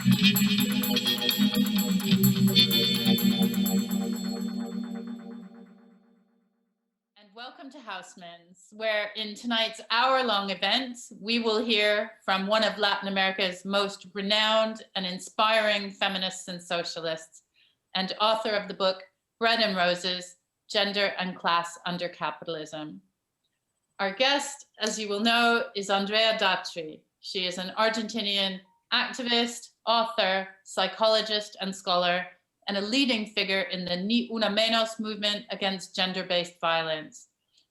And welcome to Housmans, where in tonight's hour-long event, we will hear from one of Latin America's most renowned and inspiring feminists and socialists, and author of the book Bread and Roses, Gender and Class Under Capitalism. Our guest, as you will know, is Andrea D'Atri. She is an Argentinian activist, author, psychologist, and scholar, and a leading figure in the Ni Una Menos movement against gender-based violence.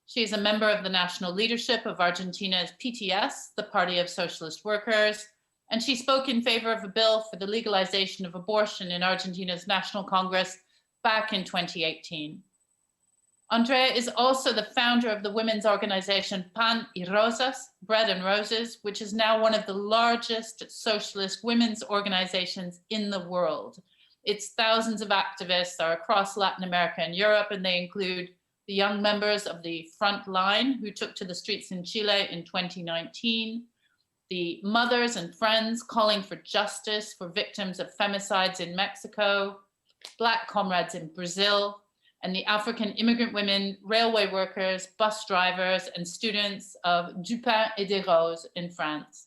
She is a member of the national leadership of Argentina's PTS, the Party of Socialist Workers, and she spoke in favor of a bill for the legalization of abortion in Argentina's National Congress back in 2018. Andrea is also the founder of the women's organization Pan y Rosas, Bread and Roses, which is now one of the largest socialist women's organizations in the world. Its thousands of activists are across Latin America and Europe, and they include the young members of the Front Line who took to the streets in Chile in 2019, the mothers and friends calling for justice for victims of femicides in Mexico, Black comrades in Brazil, and the African immigrant women, railway workers, bus drivers, and students of Du Pain et des Roses in France.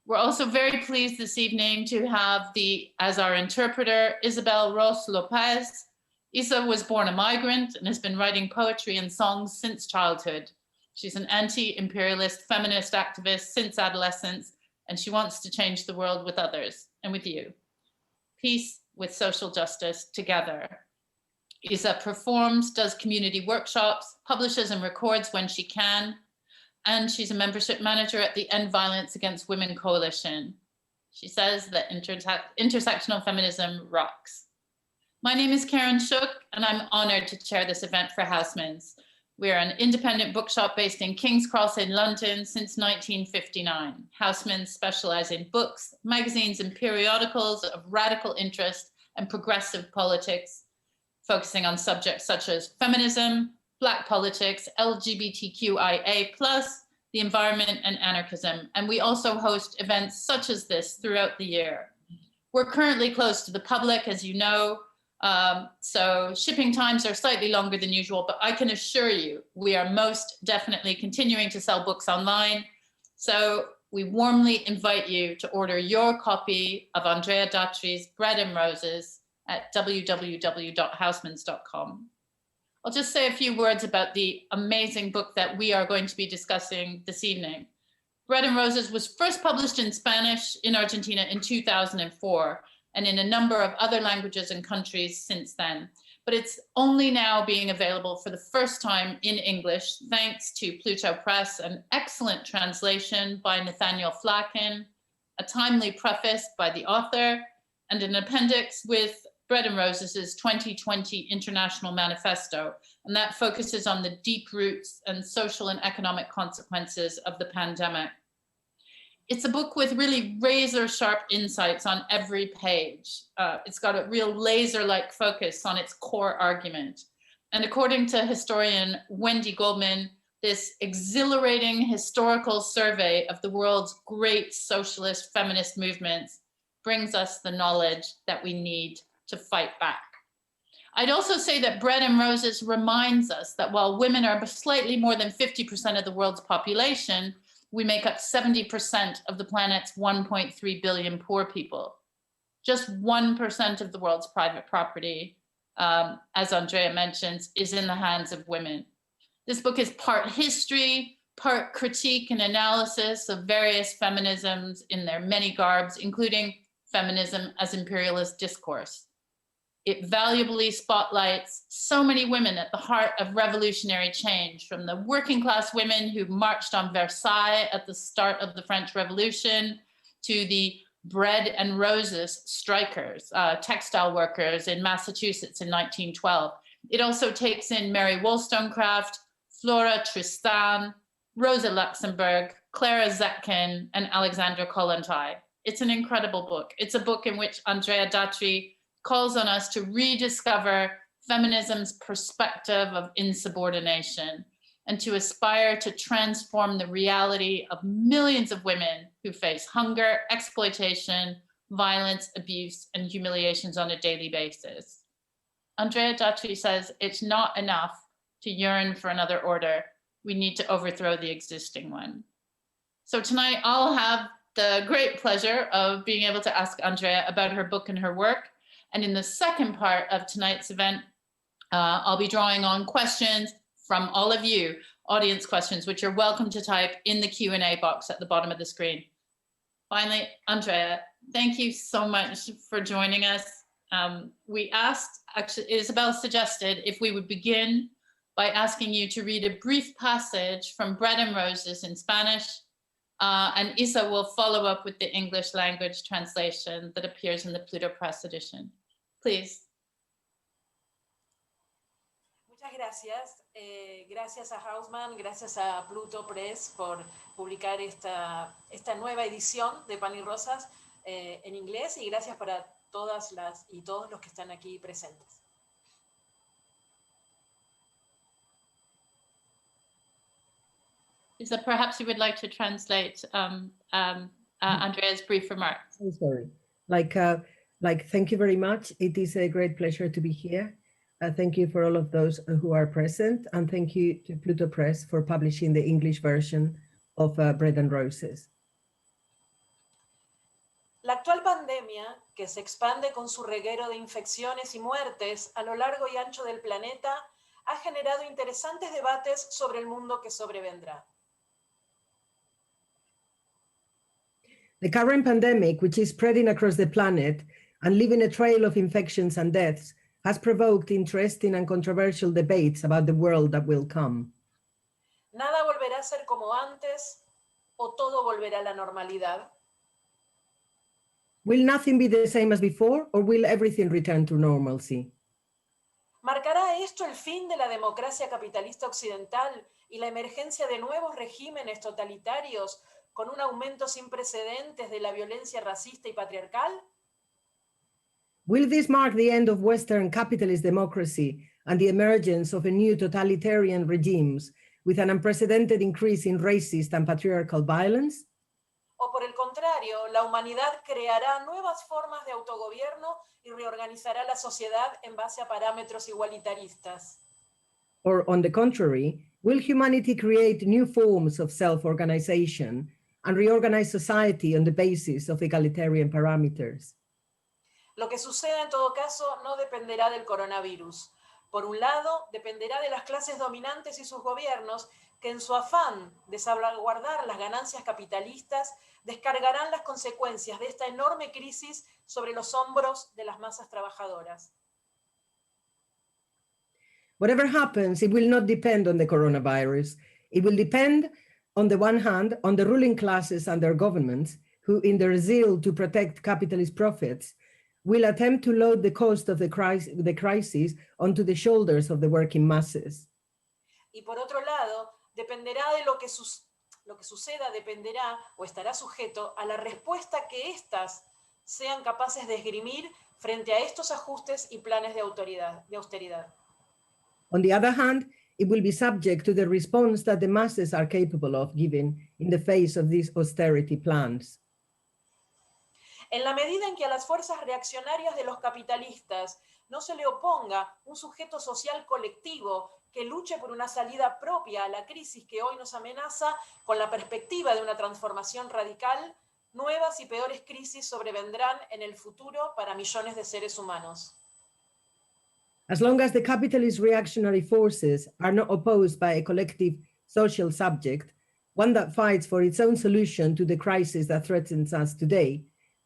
We're also very pleased this evening to have as our interpreter, Isabel Lopez. Isa was born a migrant and has been writing poetry and songs since childhood. She's an anti-imperialist feminist activist since adolescence, and she wants to change the world with others and with you. Peace with social justice together. Isa performs, does community workshops, publishes and records when she can, and she's a membership manager at the End Violence Against Women Coalition. She says that intersectional feminism rocks. My name is Karen Shook, and I'm honored to chair this event for Housmans. We're an independent bookshop based in King's Cross in London since 1959. Housmans specialize in books, magazines, and periodicals of radical interest and progressive politics, focusing on subjects such as feminism, Black politics, LGBTQIA+, the environment, and anarchism. And we also host events such as this throughout the year. We're currently closed to the public, as you know, so shipping times are slightly longer than usual, but I can assure you we are most definitely continuing to sell books online. So we warmly invite you to order your copy of Andrea Datri's Bread and Roses at www.housmans.com. I'll just say a few words about the amazing book that we are going to be discussing this evening. Bread and Roses was first published in Spanish in Argentina in 2004 and in a number of other languages and countries since then. But it's only now being available for the first time in English, thanks to Pluto Press, an excellent translation by Nathaniel Flacken, a timely preface by the author, and an appendix with Bread and Roses' 2020 International Manifesto, and that focuses on the deep roots and social and economic consequences of the pandemic. It's a book with really razor-sharp insights on every page. It's got a real laser-like focus on its core argument. And according to historian Wendy Goldman, this exhilarating historical survey of the world's great socialist feminist movements brings us the knowledge that we need to fight back. I'd also say that Bread and Roses reminds us that while women are slightly more than 50% of the world's population, we make up 70% of the planet's 1.3 billion poor people. Just 1% of the world's private property, as Andrea mentions, is in the hands of women. This book is part history, part critique and analysis of various feminisms in their many garbs, including feminism as imperialist discourse. It valuably spotlights so many women at the heart of revolutionary change, from the working class women who marched on Versailles at the start of the French Revolution to the Bread and Roses strikers, textile workers in Massachusetts in 1912. It also takes in Mary Wollstonecraft, Flora Tristan, Rosa Luxemburg, Clara Zetkin, and Alexandra Kollontai. It's an incredible book. It's a book in which Andrea Datri calls on us to rediscover feminism's perspective of insubordination and to aspire to transform the reality of millions of women who face hunger, exploitation, violence, abuse, and humiliations on a daily basis. Andrea Datri says it's not enough to yearn for another order. We need to overthrow the existing one. So tonight I'll have the great pleasure of being able to ask Andrea about her book and her work. And in the second part of tonight's event, I'll be drawing on questions from all of you, audience questions, which you're welcome to type in the Q&A box at the bottom of the screen. Finally, Andrea, thank you so much for joining us. We asked, actually, Isabel suggested if we would begin by asking you to read a brief passage from Bread and Roses in Spanish, and Isa will follow up with the English language translation that appears in the Pluto Press edition. Please. Muchas gracias. Gracias a Housmans, gracias a Pluto Press por publicar esta nueva edición de Pan y Rosas en inglés, y gracias para todas las y todos los que están aquí presentes. Isa, perhaps you would like to translate Andrea's brief remarks. I'm sorry. Thank you very much. It is a great pleasure to be here. Thank you for all of those who are present, and thank you to Pluto Press for publishing the English version of Bread and Roses. La actual pandemia, que se expande con su reguero de infecciones y muertes a lo largo y ancho del planeta, ha generado interesantes debates sobre el mundo que sobrevendrá. The current pandemic, which is spreading across the planet and leaving a trail of infections and deaths, has provoked interesting and controversial debates about the world that will come. ¿Nada volverá a ser como antes o todo volverá a la normalidad? Will nothing be the same as before, or will everything return to normalcy? ¿Marcará esto el fin de la democracia capitalista occidental y la emergencia de nuevos regímenes totalitarios con un aumento sin precedentes de la violencia racista y patriarcal? Will this mark the end of Western capitalist democracy and the emergence of a new totalitarian regimes with an unprecedented increase in racist and patriarchal violence? ¿O por el contrario, la humanidad creará nuevas formas de autogobierno y reorganizará la sociedad en base a parámetros igualitaristas? Or on the contrary, will humanity create new forms of self-organization and reorganize society on the basis of egalitarian parameters? Lo que suceda en todo caso no dependerá del coronavirus. Por un lado, dependerá de las clases dominantes y sus gobiernos que en su afán de salvaguardar las ganancias capitalistas descargarán las consecuencias de esta enorme crisis sobre los hombros de las masas trabajadoras. Whatever happens, it will not depend on the coronavirus. It will depend, on the one hand, on the ruling classes and their governments, who, in their zeal to protect capitalist profits, will attempt to load the cost of the crisis onto the shoulders of the working masses. Y por otro lado, dependerá de lo que suceda, dependerá o estará sujeto a la respuesta que éstas sean capaces de esgrimir frente a estos ajustes y planes de austeridad. On the other hand, it will be subject to the response that the masses are capable of giving in the face of these austerity plans. En la medida en que a las fuerzas reaccionarias de los capitalistas no se le oponga un sujeto social colectivo que luche por una salida propia a la crisis que hoy nos amenaza con la perspectiva de una transformación radical, nuevas y peores crisis sobrevendrán en el futuro para millones de seres humanos. As long as the capitalist reactionary forces are not opposed by a collective social subject, one that fights for its own solution to the crisis that threatens us today,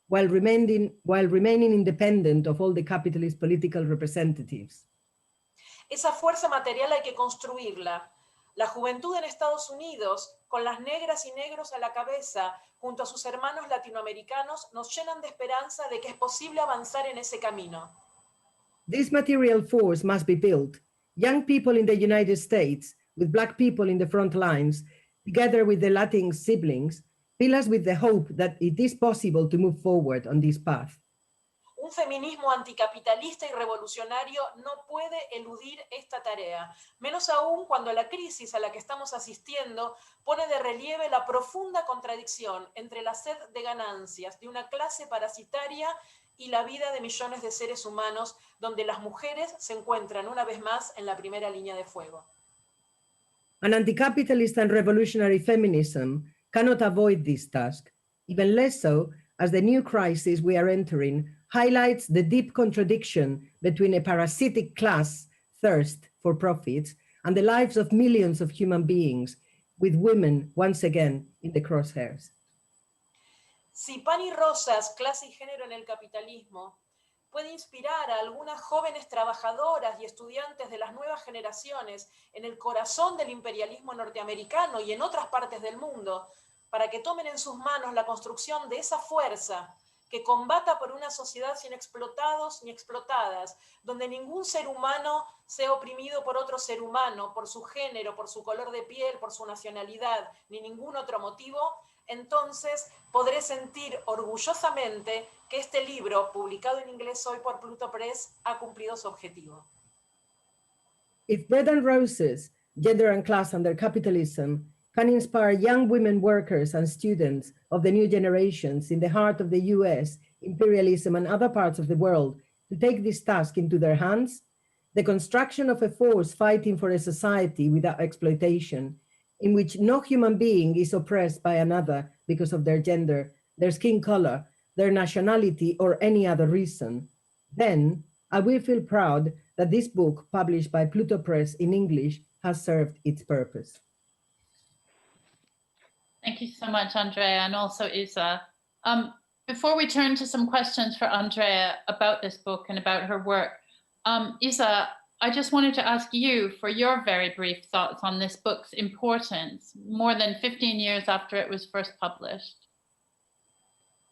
while remaining independent of all the capitalist political representatives. Esa fuerza material hay que construirla. La juventud en Estados Unidos, con las negras y negros a la cabeza, junto a sus hermanos latinoamericanos, nos llenan de esperanza de que es posible avanzar en ese camino. This material force must be built. Young people in the United States, with Black people in the front lines, together with the Latin siblings, fill us with the hope that it is possible to move forward on this path. Un feminismo anticapitalista y revolucionario no puede eludir esta tarea, menos aún cuando la crisis a la que estamos asistiendo pone de relieve la profunda contradicción entre la sed de ganancias de una clase parasitaria y la vida de millones de seres humanos, donde las mujeres se encuentran una vez más en la primera línea de fuego. An anti-capitalist and revolutionary feminism cannot avoid this task, even less so as the new crisis we are entering highlights the deep contradiction between a parasitic class thirst for profits and the lives of millions of human beings, with women once again in the crosshairs. Si Pan y Rosas, clase y género en el capitalismo, puede inspirar a algunas jóvenes trabajadoras y estudiantes de las nuevas generaciones en el corazón del imperialismo norteamericano y en otras partes del mundo, para que tomen en sus manos la construcción de esa fuerza que combata por una sociedad sin explotados ni explotadas, donde ningún ser humano sea oprimido por otro ser humano, por su género, por su color de piel, por su nacionalidad, ni ningún otro motivo, entonces podré sentir orgullosamente que este libro, publicado en inglés hoy por Pluto Press, ha cumplido su objetivo. If Bread and Roses, Gender and Class Under Capitalism can inspire young women workers and students of the new generations in the heart of the US, imperialism, and other parts of the world to take this task into their hands, the construction of a force fighting for a society without exploitation, in which no human being is oppressed by another because of their gender, their skin color, their nationality, or any other reason, then I will feel proud that this book, published by Pluto Press in English, has served its purpose. Thank you so much, Andrea, and also Isa. Before we turn to some questions for Andrea about this book and about her work, Isa, I just wanted to ask you for your very brief thoughts on this book's importance, more than 15 years after it was first published.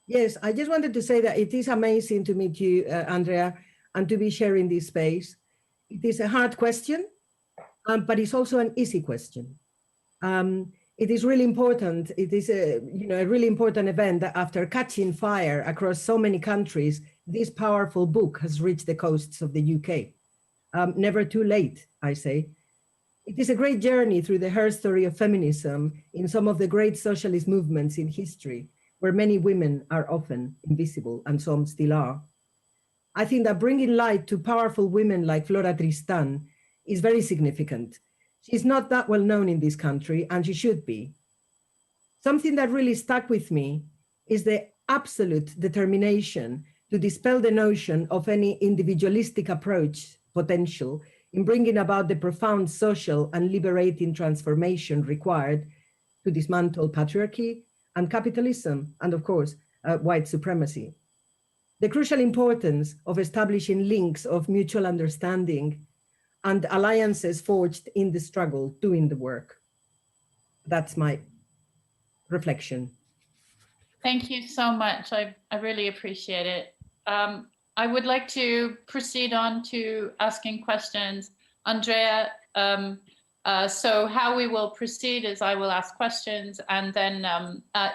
Yes, I just wanted to say that it is amazing to meet you, Andrea, and to be sharing this space. It is a hard question, but it's also an easy question. It is really important. It is a really important event that after catching fire across so many countries, this powerful book has reached the coasts of the UK. Never too late, I say. It is a great journey through the her story of feminism in some of the great socialist movements in history, where many women are often invisible, and some still are. I think that bringing light to powerful women like Flora Tristan is very significant. She's not that well known in this country, and she should be. Something that really stuck with me is the absolute determination to dispel the notion of any individualistic approach potential in bringing about the profound social and liberating transformation required to dismantle patriarchy and capitalism, and of course, white supremacy. The crucial importance of establishing links of mutual understanding and alliances forged in the struggle, doing the work. That's my reflection. Thank you so much. I really appreciate it. I would like to proceed on to asking questions. Andrea, so how we will proceed is I will ask questions, and then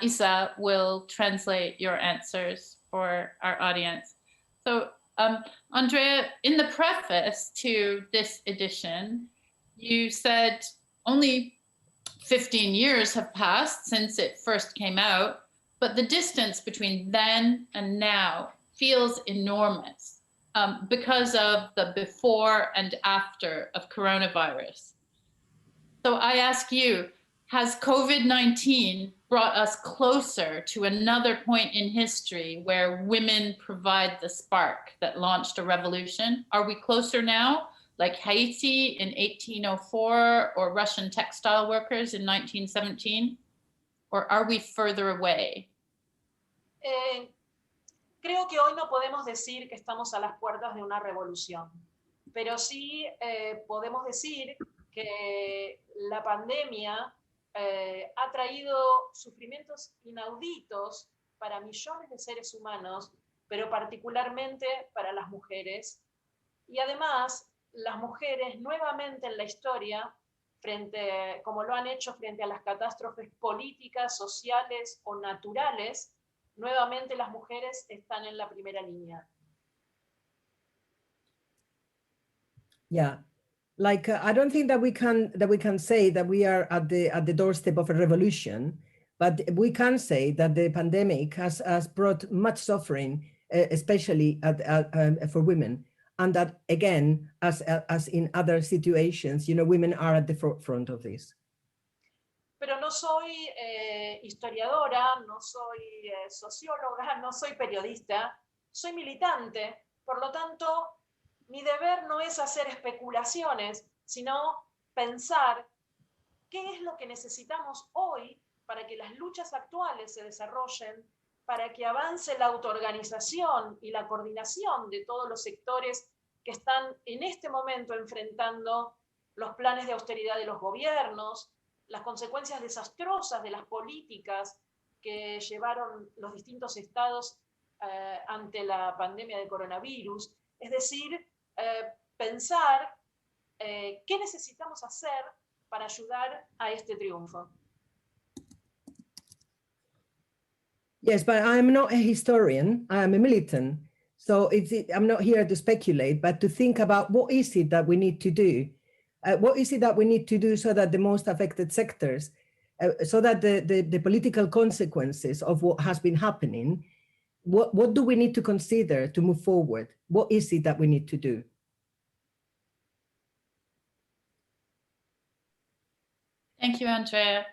Isa will translate your answers for our audience. So Andrea, in the preface to this edition, you said only 15 years have passed since it first came out, but the distance between then and now feels enormous because of the before and after of coronavirus. So I ask you, has COVID-19 brought us closer to another point in history where women provide the spark that launched a revolution? Are we closer now, like Haiti in 1804 or Russian textile workers in 1917? Or are we further away? Creo que hoy no podemos decir que estamos a las puertas de una revolución, pero sí podemos decir que la pandemia ha traído sufrimientos inauditos para millones de seres humanos, pero particularmente para las mujeres. Y además, las mujeres nuevamente en la historia, como lo han hecho frente a las catástrofes políticas, sociales o naturales, nuevamente las mujeres están en la primera línea. Yeah, like I don't think that we can say that we are at the doorstep of a revolution, but we can say that the pandemic has brought much suffering, especially for women, and that again, as in other situations, women are at the forefront of this. Pero no soy historiadora, no soy socióloga, no soy periodista, soy militante. Por lo tanto, mi deber no es hacer especulaciones, sino pensar qué es lo que necesitamos hoy para que las luchas actuales se desarrollen, para que avance la autoorganización y la coordinación de todos los sectores que están en este momento enfrentando los planes de austeridad de los gobiernos, las consecuencias desastrosas de las políticas que llevaron los distintos estados ante la pandemia del coronavirus. Es decir, pensar qué necesitamos hacer para ayudar a este triunfo. Yes, but I'm not a historian, I'm a militant. So I'm not here to speculate, but to think about what is it that we need to do? What is it that we need to do so that the most affected sectors, so that the political consequences of what has been happening, what do we need to consider to move forward? What is it that we need to do? Thank you, Andrea.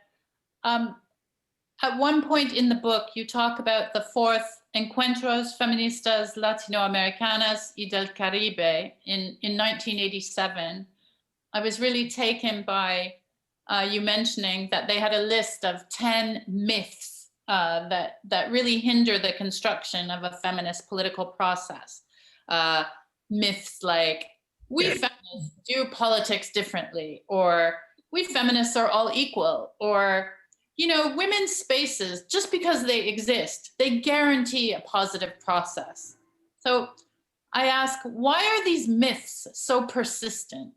At one point in the book, you talk about the fourth Encuentros Feministas Latinoamericanas y del Caribe in 1987. I was really taken by you mentioning that they had a list of 10 myths that really hinder the construction of a feminist political process. Myths like, we feminists do politics differently, or we feminists are all equal, or women's spaces, just because they exist, they guarantee a positive process. So I ask, why are these myths so persistent?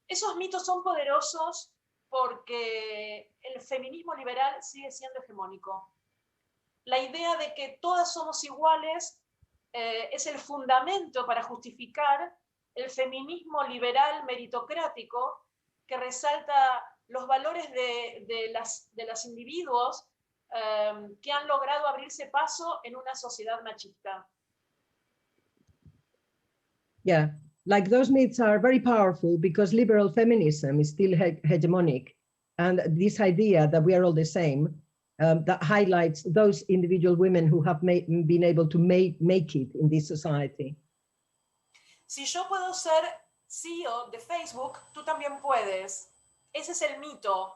Esos mitos son poderosos porque el feminismo liberal sigue siendo hegemónico. La idea de que todas somos iguales es el fundamento para justificar el feminismo liberal meritocrático que resalta los valores de las individuos que han logrado abrirse paso en una sociedad machista. Yeah, like those myths are very powerful because liberal feminism is still hegemonic. And this idea that we are all the same, that highlights those individual women who have been able to make it in this society. Si yo puedo ser CEO de Facebook, tú también puedes. Ese es el mito.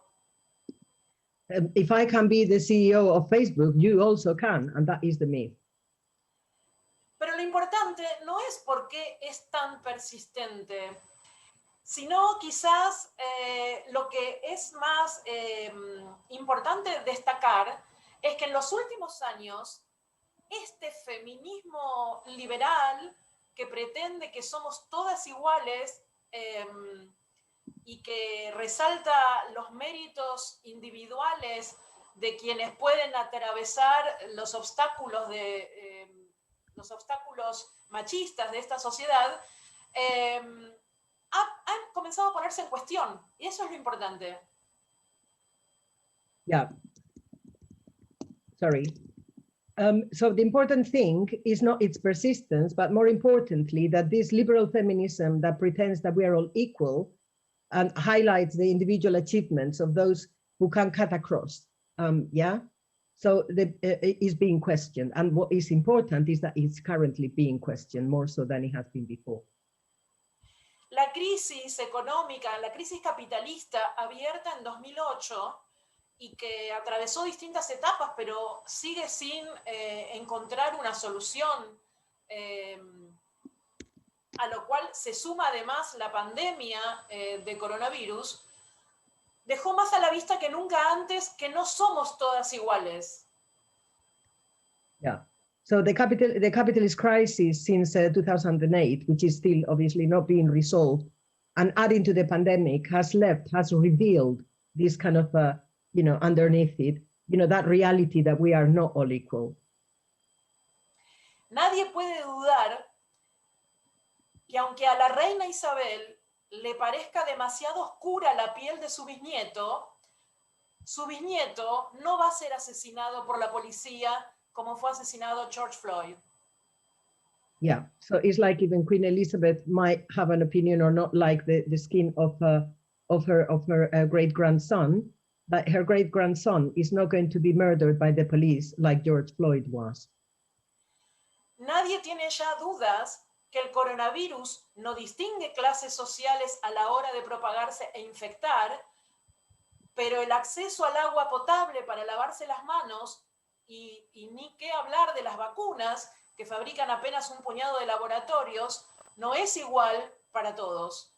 If I can be the CEO of Facebook, you also can, and that is the myth. Pero lo importante no es por qué es tan persistente, sino quizás lo que es más importante destacar es que en los últimos años este feminismo liberal que pretende que somos todas iguales y que resalta los méritos individuales de quienes pueden atravesar los obstáculos machistas de esta sociedad, han comenzado a ponerse en cuestión, y eso es lo importante. Yeah. Sorry. So the important thing is not its persistence, but more importantly, that this liberal feminism that pretends that we are all equal and highlights the individual achievements of those who can cut across. Yeah. So is being questioned. And what is important is that it's currently being questioned more so than it has been before. La crisis económica, la crisis capitalista abierta en 2008 y que atravesó distintas etapas, pero sigue sin encontrar una solución, a lo cual se suma además la pandemia de coronavirus, dejó más a la vista que nunca antes que no somos todas iguales. Yeah. So the capitalist crisis since 2008, which is still obviously not being resolved, and adding to the pandemic, has revealed this kind of, underneath it, that reality that we are not all equal. Nadie puede dudar que aunque a la reina Isabel le parezca demasiado oscura la piel de su bisnieto no va a ser asesinado por la policía como fue asesinado George Floyd. Yeah, so it's like even Queen Elizabeth might have an opinion or not like the skin of her great-grandson, but her great-grandson is not going to be murdered by the police like George Floyd was. Nadie tiene ya dudas que el coronavirus no distingue clases sociales a la hora de propagarse e infectar, pero el acceso al agua potable para lavarse las manos y ni qué hablar de las vacunas que fabrican apenas un puñado de laboratorios, no es igual para todos.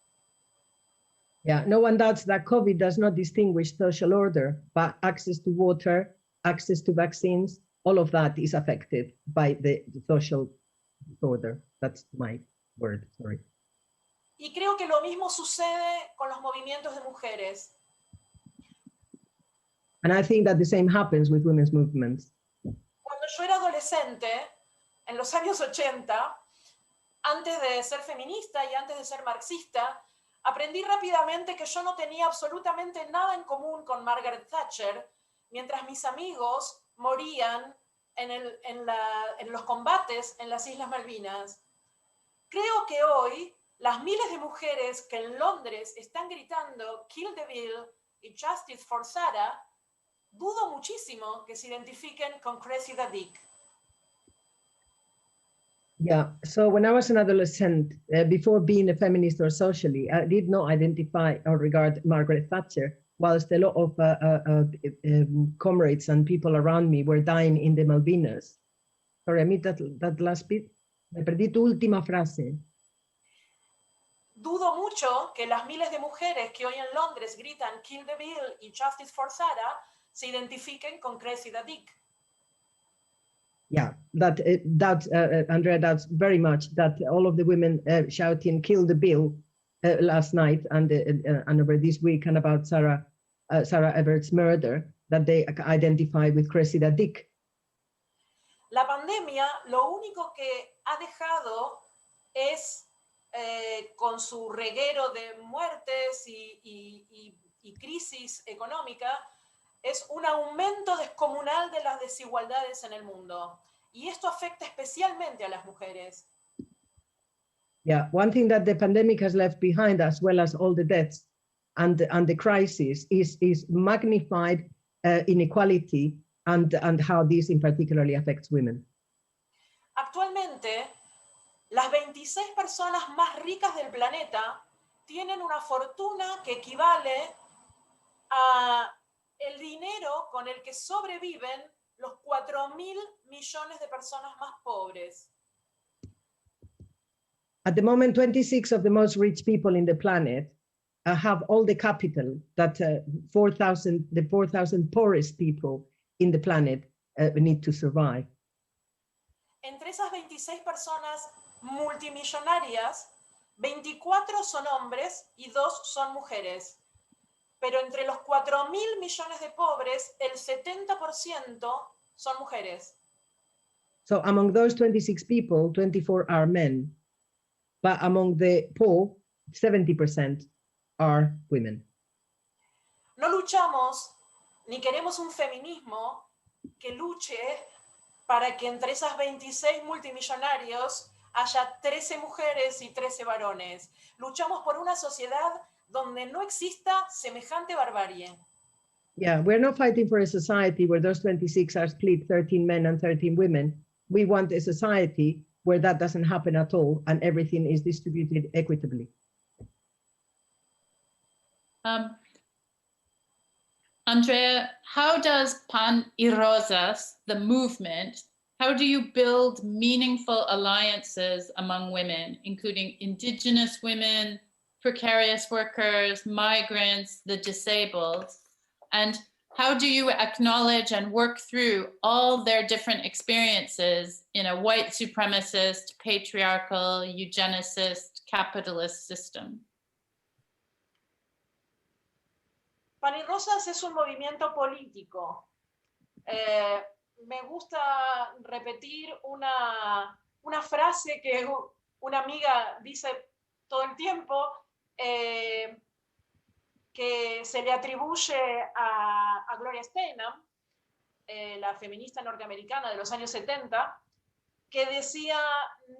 Yeah, no one doubts that COVID does not distinguish social order, but access to water, access to vaccines, all of that is affected by the social order. That's my word, sorry. Y creo que lo mismo sucede con los movimientos de mujeres. And I think that the same happens with women's movements. Cuando yo era adolescente, en los años 80, antes de ser feminista y antes de ser marxista, aprendí rápidamente que yo no tenía absolutamente nada en común con Margaret Thatcher, mientras mis amigos morían en los combates en las Islas Malvinas. Creo que hoy las miles de mujeres que en Londres están gritando "Kill the Bill" y "Justice for Sarah", dudo muchísimo que se identifiquen con Cressida Dick. Yeah, so when I was an adolescent, before being a feminist or socialist, I did not identify or regard Margaret Thatcher, whilst a lot of comrades and people around me were dying in the Malvinas. Sorry, I missed that last bit. Me perdí tu última frase. Dudo mucho que las miles de mujeres que hoy en Londres gritan "Kill the Bill" y "Justice for Sarah" se identifiquen con Cressida Dick. Yeah, Andrea doubts very much that all of the women shouting "Kill the Bill" last night and over this week and about Sarah Everett's murder, that they identify with Cressida Dick. La pandemia lo único que ha dejado es, con su reguero de muertes y crisis económica, es un aumento descomunal de las desigualdades en el mundo. Y esto afecta especialmente a las mujeres. Yeah, one thing that the pandemic has left behind, as well as all the deaths and the crisis, is magnified inequality and how this in particularly affects women. Actualmente, las 26 personas más ricas del planeta tienen una fortuna que equivale a el dinero con el que sobreviven los 4.000 millones de personas más pobres. At the moment, 26 of the most rich people in the planet have all the capital that the 4,000 poorest people in the planet need to survive. Entre esas 26 personas multimillonarias, 24 son hombres y 2 son mujeres. Pero entre los 4.000 millones de pobres, el 70% son mujeres. So among those 26 people, 24 are men. But among the poor, 70% are women. No luchamos ni queremos un feminismo que luche para que entre esas 26 multimillonarios haya 13 mujeres y 13 varones. Luchamos por una sociedad donde no exista semejante barbarie. Yeah, we're not fighting for a society where those 26 are split 13 men and 13 women. We want a society where that doesn't happen at all and everything is distributed equitably. Andrea, how does Pan y Rosas, the movement, how do you build meaningful alliances among women, including indigenous women, precarious workers, migrants, the disabled? And how do you acknowledge and work through all their different experiences in a white supremacist, patriarchal, eugenicist, capitalist system? Pan y Rosas es un movimiento político. Me gusta repetir una frase que una amiga dice todo el tiempo, que se le atribuye a Gloria Steinem, la feminista norteamericana de los años 70, que decía,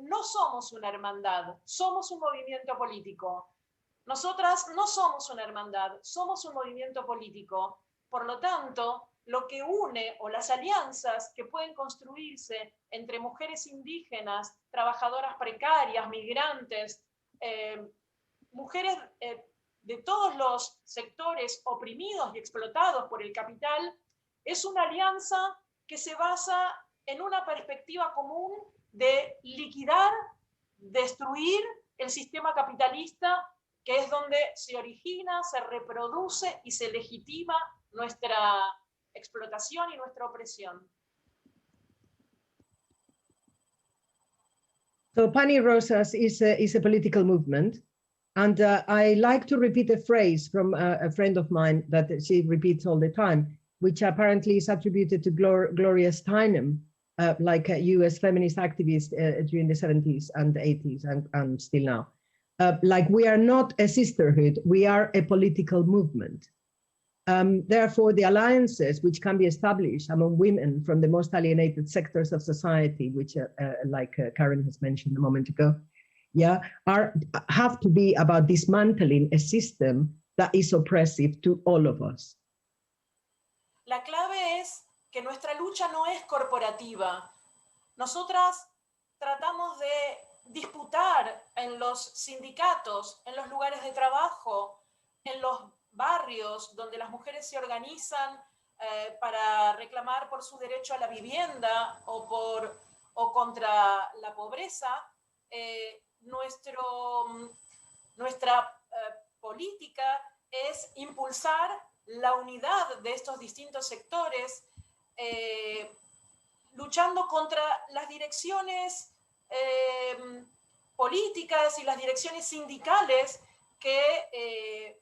no somos una hermandad, somos un movimiento político. Nosotras no somos una hermandad, somos un movimiento político. Por lo tanto, lo que une o las alianzas que pueden construirse entre mujeres indígenas, trabajadoras precarias, migrantes, mujeres de todos los sectores oprimidos y explotados por el capital, es una alianza que se basa en una perspectiva común de liquidar, destruir el sistema capitalista, que es donde se origina, se reproduce y se legitima nuestra explotación y nuestra opresión. So Pani Rosas is a political movement. And I like to repeat a phrase from a friend of mine that she repeats all the time, which apparently is attributed to Gloria Steinem, like a US feminist activist during the 70s and 80s and still now. Like, we are not a sisterhood, we are a political movement. Therefore, the alliances which can be established among women from the most alienated sectors of society, which like Karen has mentioned a moment ago, have to be about dismantling a system that is oppressive to all of us. La clave es que nuestra lucha no es corporativa. Nosotras tratamos de disputar en los sindicatos, en los lugares de trabajo, en los barrios donde las mujeres se organizan para reclamar por su derecho a la vivienda o contra la pobreza. Nuestra política es impulsar la unidad de estos distintos sectores, luchando contra las direcciones políticas y las direcciones sindicales que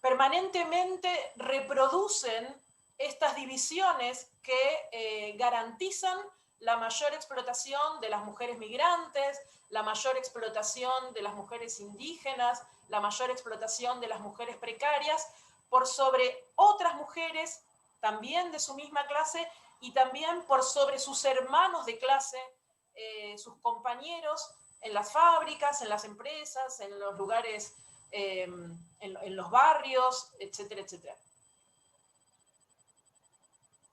permanentemente reproducen estas divisiones que garantizan la mayor explotación de las mujeres migrantes, la mayor explotación de las mujeres indígenas, la mayor explotación de las mujeres precarias por sobre otras mujeres también de su misma clase y también por sobre sus hermanos de clase, sus compañeros en las fábricas, en las empresas, en los lugares, en los barrios, etcétera, etcétera.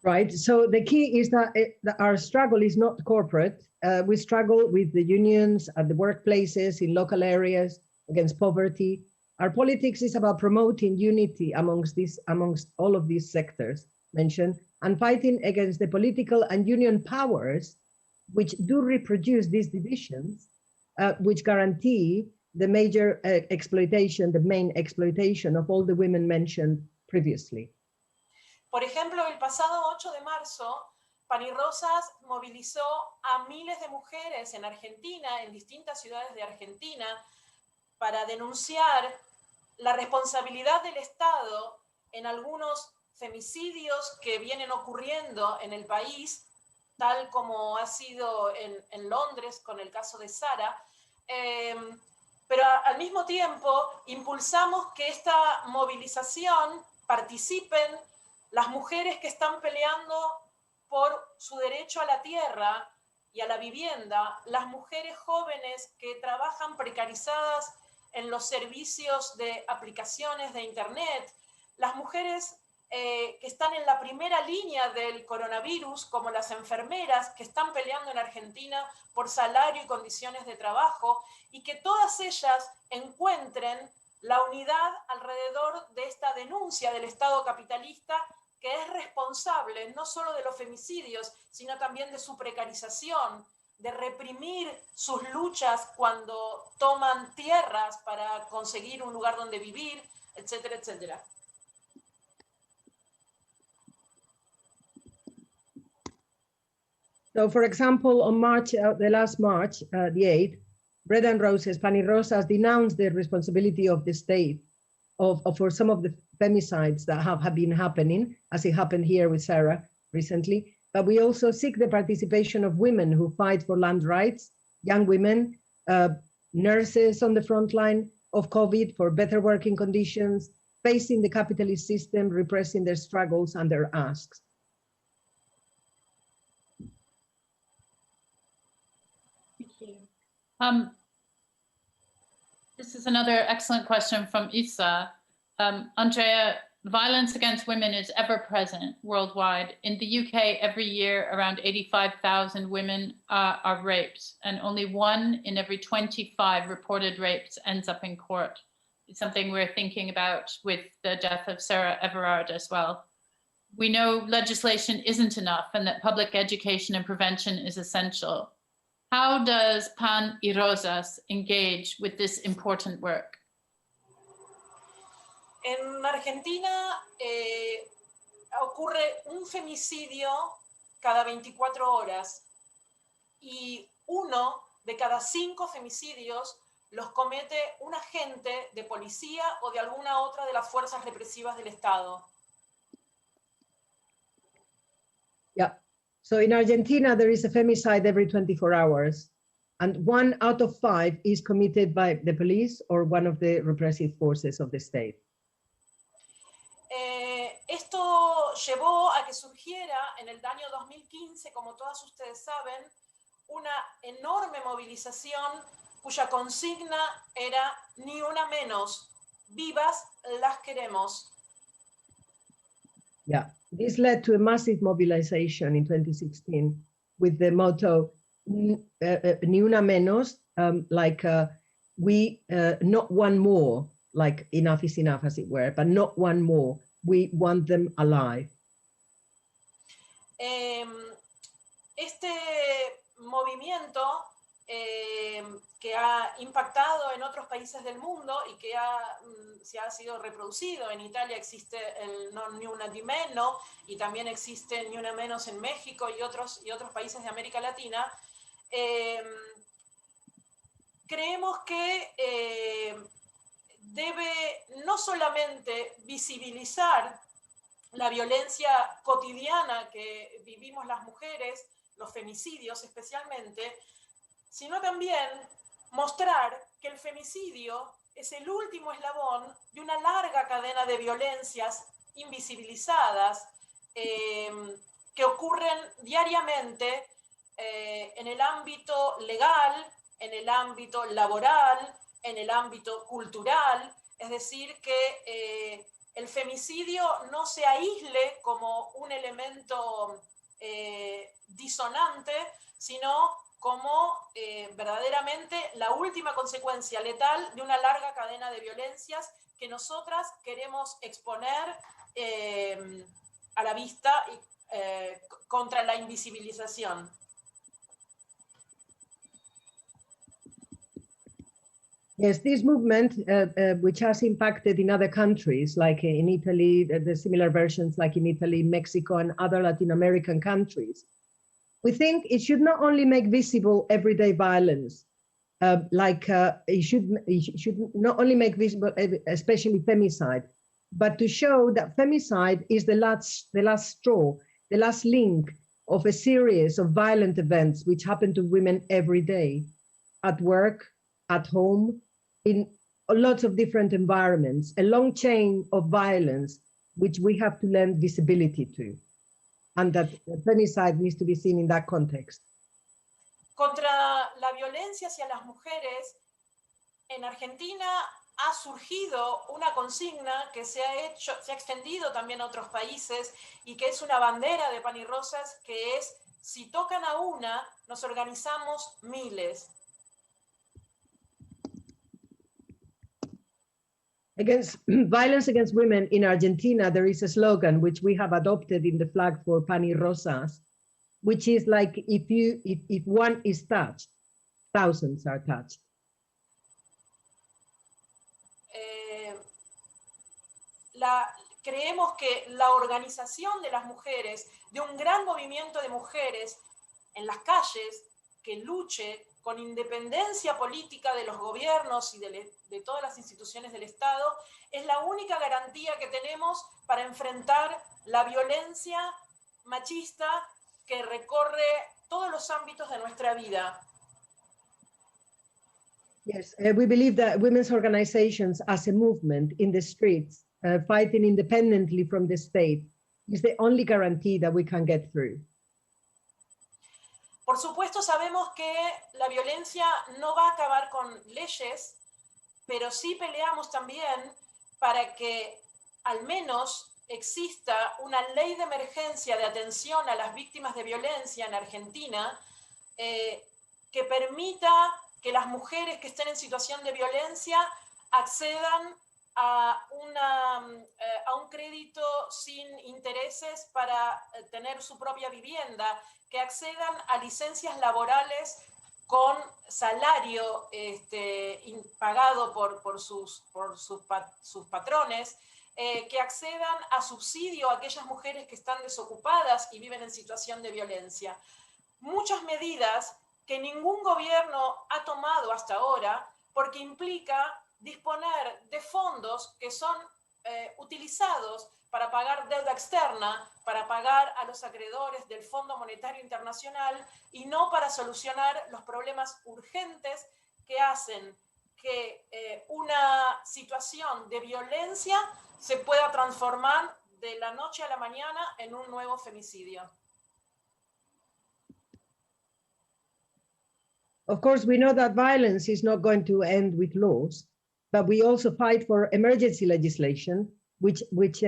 Right, so the key is that our struggle is not corporate. We struggle with the unions at the workplaces, in local areas, against poverty. Our politics is about promoting unity amongst all of these sectors mentioned, and fighting against the political and union powers which do reproduce these divisions, which guarantee the major exploitation, the main exploitation of all the women mentioned previously. Por ejemplo, el pasado 8 de marzo, Pani Rosas movilizó a miles de mujeres en Argentina, en distintas ciudades de Argentina, para denunciar la responsabilidad del Estado en algunos femicidios que vienen ocurriendo en el país, tal como ha sido en Londres con el caso de Sara, pero al mismo tiempo impulsamos que esta movilización participen las mujeres que están peleando por su derecho a la tierra y a la vivienda, las mujeres jóvenes que trabajan precarizadas en los servicios de aplicaciones de Internet, las mujeres que están en la primera línea del coronavirus, como las enfermeras que están peleando en Argentina por salario y condiciones de trabajo, y que todas ellas encuentren la unidad alrededor de esta denuncia del Estado capitalista, que es responsable no solo de los femicidios, sino también de su precarización, de reprimir sus luchas cuando toman tierras para conseguir un lugar donde vivir, etcétera, etcétera. So, for example, on March, the last March, the 8th, Bread and Roses, Pani Rosas denounced the responsibility of the state for some of the femicides that have been happening, as it happened here with Sarah recently. but we also seek the participation of women who fight for land rights, young women, nurses on the front line of COVID for better working conditions, facing the capitalist system, repressing their struggles and their asks. Thank you. This is another excellent question from Isa. Andrea, violence against women is ever present worldwide. In the UK, every year, around 85,000 women are raped, and only 1 in every 25 reported rapes ends up in court. It's something we're thinking about with the death of Sarah Everard as well. We know legislation isn't enough and that public education and prevention is essential. How does Pan y Rosas engage with this important work? En Argentina ocurre un femicidio cada 24 horas y 1 de cada 5 femicidios los comete un agente de policía o de alguna otra de las fuerzas represivas del Estado. Yeah. So in Argentina, there is a femicide every 24 hours, and 1 out of 5 is committed by the police or one of the repressive forces of the state. Esto llevó a que surgiera en el año 2015, como todas ustedes saben, una enorme movilización cuya consigna era ni una menos, vivas las queremos. Yeah, this led to a massive mobilization in 2016 with the motto "Ni una menos," we not one more, like enough is enough, as it were, but not one more. We want them alive. Este movimiento que ha impactado en otros países del mundo y que se ha sido reproducido. En Italia existe el Ni una di meno y también existe Ni una menos en México y otros países de América Latina. Creemos que debe no solamente visibilizar la violencia cotidiana que vivimos las mujeres, los femicidios especialmente, sino también mostrar que el femicidio es el último eslabón de una larga cadena de violencias invisibilizadas que ocurren diariamente en el ámbito legal, en el ámbito laboral, en el ámbito cultural, es decir, que el femicidio no se aísle como un elemento disonante, sino como verdaderamente la última consecuencia letal de una larga cadena de violencias que nosotras queremos exponer a la vista contra la invisibilización. Yes, this movement, which has impacted in other countries, like in Italy, the similar versions like in Italy, Mexico, and other Latin American countries, we think it should not only make visible everyday violence, it should not only make visible, especially femicide, but to show that femicide is the last straw, the last link of a series of violent events which happen to women every day, at work, at home, in lots of different environments, a long chain of violence which we have to lend visibility to. And that femicide needs to be seen in that context. Contra la violencia hacia las mujeres, en Argentina ha surgido una consigna que se ha extendido también a otros países y que es una bandera de Pan y Rosas, que es: si tocan a una, nos organizamos miles. Against violence against women in Argentina, there is a slogan which we have adopted in the flag for Pan y Rosas, which is like, if one is touched, thousands are touched. Creemos que la organización de las mujeres, de un gran movimiento de mujeres en las calles que luche con independencia política de los gobiernos y de todas las instituciones del Estado, es la única garantía que tenemos para enfrentar la violencia machista que recorre todos los ámbitos de nuestra vida. Yes, we believe that women's organizations as a movement in the streets, fighting independently from the state, is the only guarantee that we can get through. Por supuesto, sabemos que la violencia no va a acabar con leyes, pero sí peleamos también para que al menos exista una ley de emergencia de atención a las víctimas de violencia en Argentina, que permita que las mujeres que estén en situación de violencia accedan a un crédito sin intereses para tener su propia vivienda, que accedan a licencias laborales con salario pagado por sus patrones, que accedan a subsidio a aquellas mujeres que están desocupadas y viven en situación de violencia. Muchas medidas que ningún gobierno ha tomado hasta ahora, porque implica disponer de fondos que son utilizados para pagar deuda externa, para pagar a los acreedores del Fondo Monetario Internacional y no para solucionar los problemas urgentes que hacen que una situación de violencia se pueda transformar de la noche a la mañana en un nuevo femicidio. Of course, we know that violence is not going to end with laws, but we also fight for emergency legislation, which makes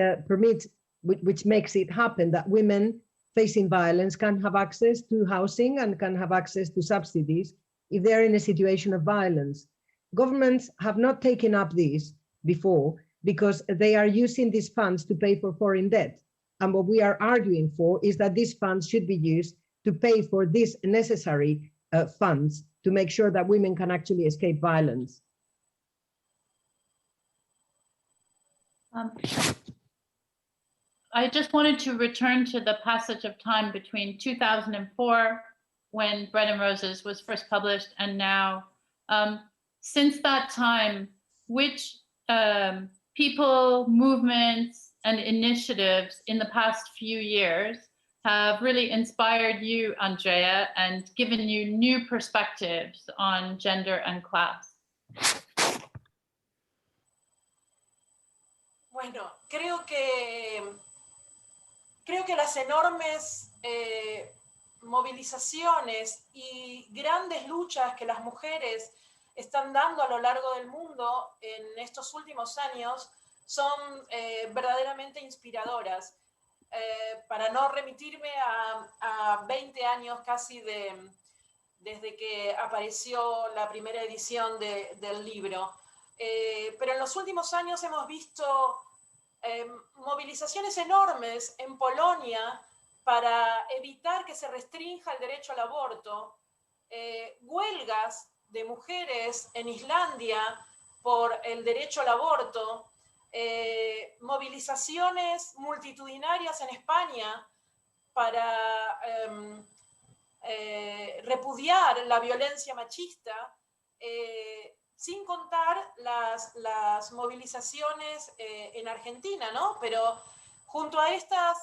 it happen that women facing violence can have access to housing and can have access to subsidies if they're in a situation of violence. Governments have not taken up this before because they are using these funds to pay for foreign debt. And what we are arguing for is that these funds should be used to pay for these necessary funds to make sure that women can actually escape violence. I just wanted to return to the passage of time between 2004, when Bread and Roses was first published, and now. Since that time, which people, movements, and initiatives in the past few years have really inspired you, Andrea, and given you new perspectives on gender and class? Bueno, creo que las enormes movilizaciones y grandes luchas que las mujeres están dando a lo largo del mundo en estos últimos años son verdaderamente inspiradoras. Para no remitirme a 20 años casi desde que apareció la primera edición del libro. Pero en los últimos años hemos visto movilizaciones enormes en Polonia para evitar que se restrinja el derecho al aborto, huelgas de mujeres en Islandia por el derecho al aborto, movilizaciones multitudinarias en España para repudiar la violencia machista, sin contar las movilizaciones en Argentina, ¿no? Pero junto a estas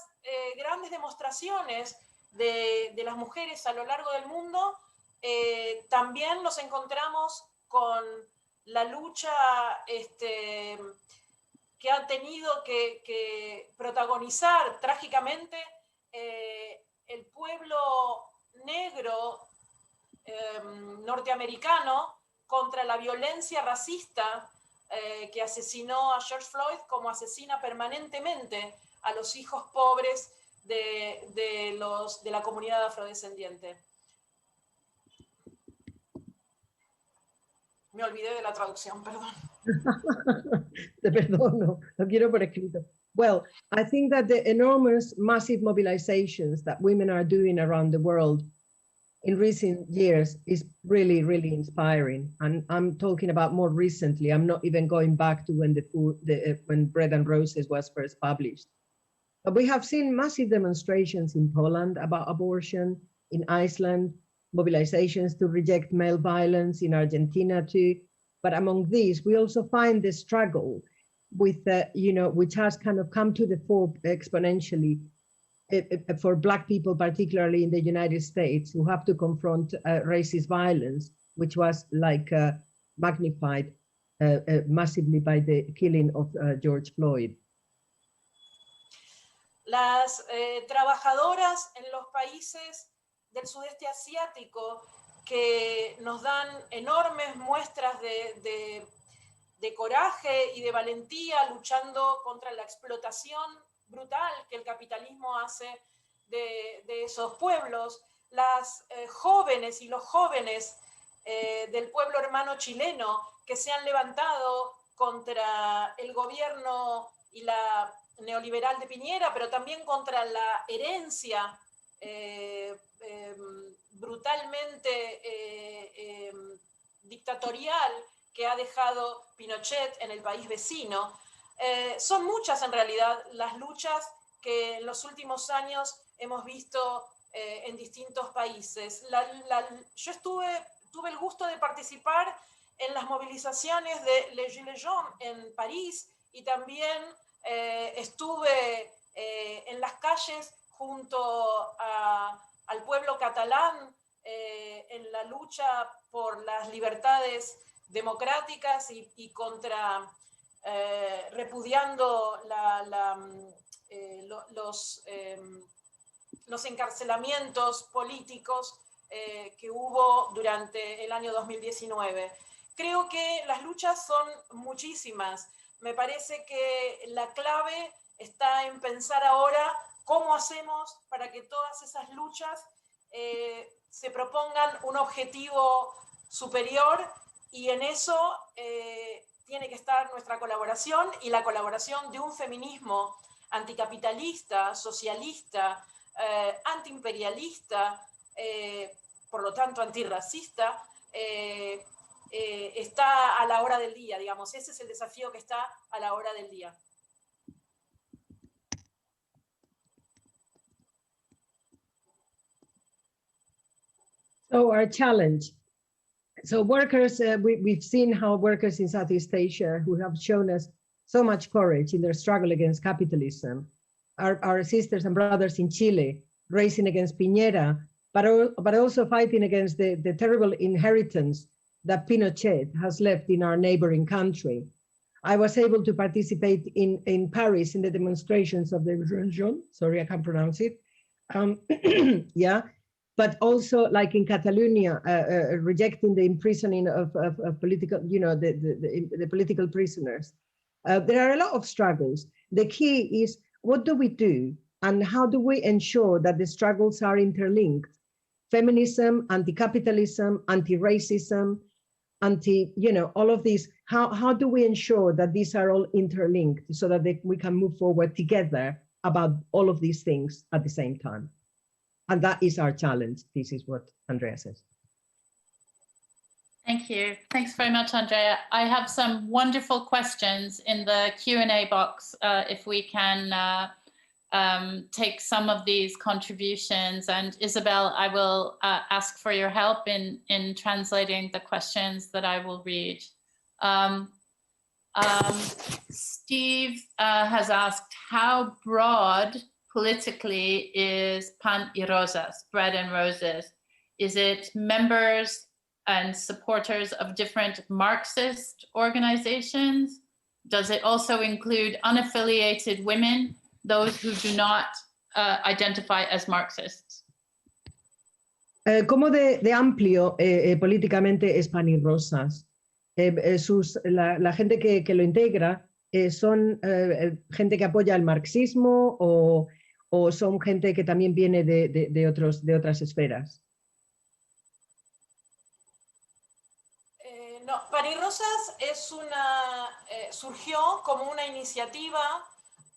grandes demostraciones de las mujeres a lo largo del mundo, también nos encontramos con la lucha que ha tenido que protagonizar trágicamente el pueblo negro norteamericano contra la violencia racista que asesinó a George Floyd, como asesina permanentemente a los hijos pobres de la comunidad afrodescendiente. Me olvidé de la traducción, perdón. Te perdono, lo quiero por escrito. Well, I think that the enormous, massive mobilizations that women are doing around the world in recent years is really, really inspiring. And I'm talking about more recently. I'm not even going back to when Bread and Roses was first published. But we have seen massive demonstrations in Poland about abortion, in Iceland, mobilizations to reject male violence in Argentina too. But among these, we also find the struggle with, which has kind of come to the fore exponentially for Black people, particularly in the United States, who have to confront racist violence, which was like magnified massively by the killing of George Floyd. Las trabajadoras en los países del sudeste asiático que nos dan enormes muestras de coraje y de valentía luchando contra la explotación brutal que el capitalismo hace de esos pueblos. Las jóvenes y los jóvenes del pueblo hermano chileno que se han levantado contra el gobierno y la neoliberal de Piñera, pero también contra la herencia brutalmente dictatorial que ha dejado Pinochet en el país vecino. Son muchas en realidad las luchas que en los últimos años hemos visto en distintos países. Yo tuve el gusto de participar en las movilizaciones de Les Gilets Jaunes en París y también estuve en las calles junto al pueblo catalán en la lucha por las libertades democráticas y contra repudiando los encarcelamientos políticos que hubo durante el año 2019. Creo que las luchas son muchísimas. Me parece que la clave está en pensar ahora cómo hacemos para que todas esas luchas se propongan un objetivo superior, y en eso tiene que estar nuestra colaboración y la colaboración de un feminismo anticapitalista, socialista, antiimperialista, por lo tanto antirracista, está a la hora del día, digamos. Ese es el desafío que está a la hora del día. So our challenge. So workers, we've seen how workers in Southeast Asia who have shown us so much courage in their struggle against capitalism, our sisters and brothers in Chile racing against Piñera, but also fighting against the terrible inheritance that Pinochet has left in our neighboring country. I was able to participate in Paris in the demonstrations of the Revolution. Sorry, I can't pronounce it. Yeah, but also like in Catalonia, rejecting the imprisoning of political, the political prisoners. There are a lot of struggles. The key is, what do we do? And how do we ensure that the struggles are interlinked? Feminism, anti-capitalism, anti-racism, all of these. How do we ensure that these are all interlinked so that we can move forward together about all of these things at the same time? And that is our challenge. This is what Andrea says. Thank you. Thanks very much, Andrea. I have some wonderful questions in the Q&A box. If we can take some of these contributions, and Isabel, I will ask for your help in translating the questions that I will read. Steve has asked, how broad politically is Pan y Rosas, Bread and Roses? Is it members and supporters of different Marxist organizations? Does it also include unaffiliated women, those who do not identify as Marxists? ¿Cómo de amplio políticamente es Pan y Rosas? La gente que lo integra son gente que apoya el marxismo o son gente que también viene de otras esferas. No, Pan y Rosas es surgió como una iniciativa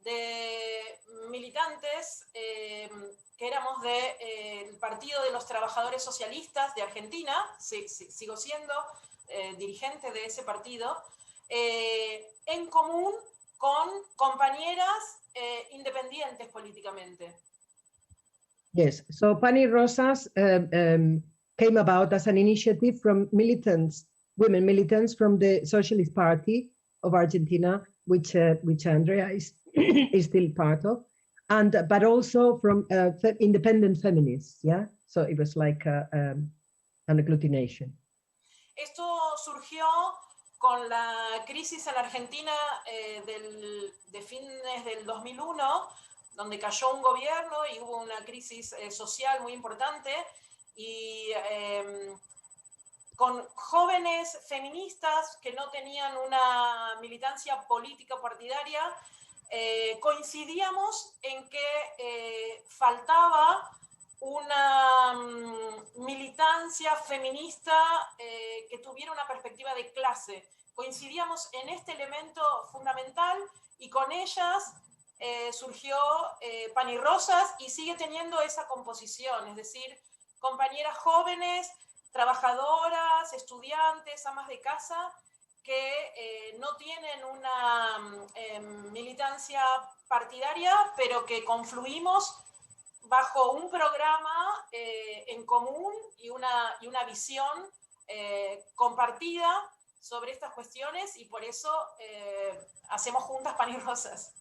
de militantes que éramos del Partido de los Trabajadores Socialistas de Argentina. Sigo siendo dirigente de ese partido, en común con compañeras independientes políticamente. Yes, so Pan y Rosas came about as an initiative from women militants from the Socialist Party of Argentina, which Andrea is still part of. but also from independent feminists, yeah? So it was like an agglutination. Esto surgió con la crisis en Argentina de fines del 2001, donde cayó un gobierno y hubo una crisis social muy importante, y con jóvenes feministas que no tenían una militancia política partidaria, coincidíamos en que faltaba una militancia feminista que tuviera una perspectiva de clase. Coincidíamos en este elemento fundamental y con ellas surgió Pan y Rosas y sigue teniendo esa composición, es decir, compañeras jóvenes, trabajadoras, estudiantes, amas de casa, que no tienen una militancia partidaria, pero que confluimos bajo un programa en común y una visión compartida sobre estas cuestiones, y por eso hacemos juntas Pan y Rosas.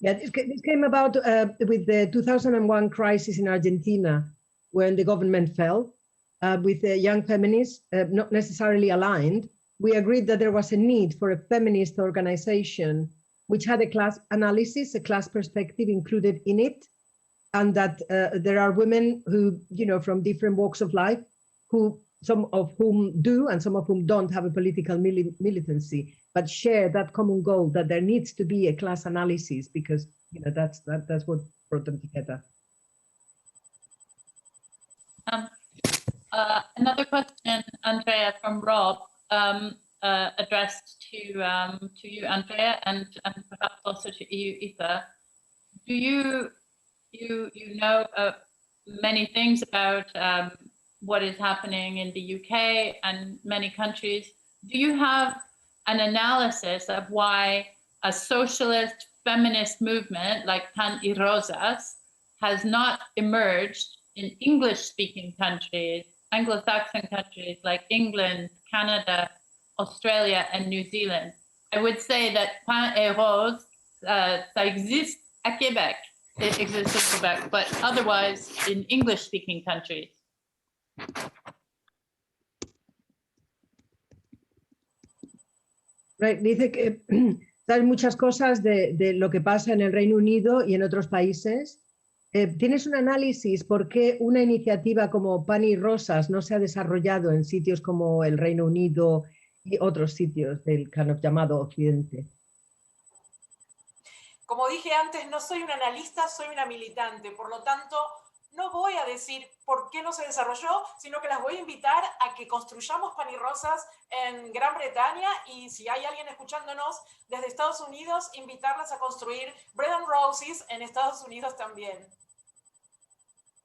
Yeah, this came about with the 2001 crisis in Argentina, when the government fell. With the young feminists, not necessarily aligned, we agreed that there was a need for a feminist organization which had a class analysis, a class perspective included in it, and that there are women who, you know, from different walks of life, who some of whom do and some of whom don't have a political militancy, but share that common goal that there needs to be a class analysis, because, you know, that's what brought them together. Another question, Andrea, from Rob, addressed to you, Andrea, and perhaps also to you, Eva. Do you know many things about what is happening in the UK and many countries? Do you have an analysis of why a socialist feminist movement like Pan y Rosas has not emerged in English-speaking countries, Anglo-Saxon countries like England, Canada, Australia, and New Zealand? I would say that Pan et Rose, ça existe à Québec. It exists in Quebec, but otherwise in English-speaking countries. Right. Dice que sabes muchas cosas de lo que pasa en el Reino Unido y en otros países. ¿Tienes un análisis por qué una iniciativa como Pan y Rosas no se ha desarrollado en sitios como el Reino Unido y otros sitios del llamado Occidente? Como dije antes, no soy una analista, soy una militante, por lo tanto, no voy a decir por qué no se desarrolló, sino que las voy a invitar a que construyamos Pan y Rosas en Gran Bretaña, y si hay alguien escuchándonos desde Estados Unidos, invitarlas a construir Bread and Roses en Estados Unidos también.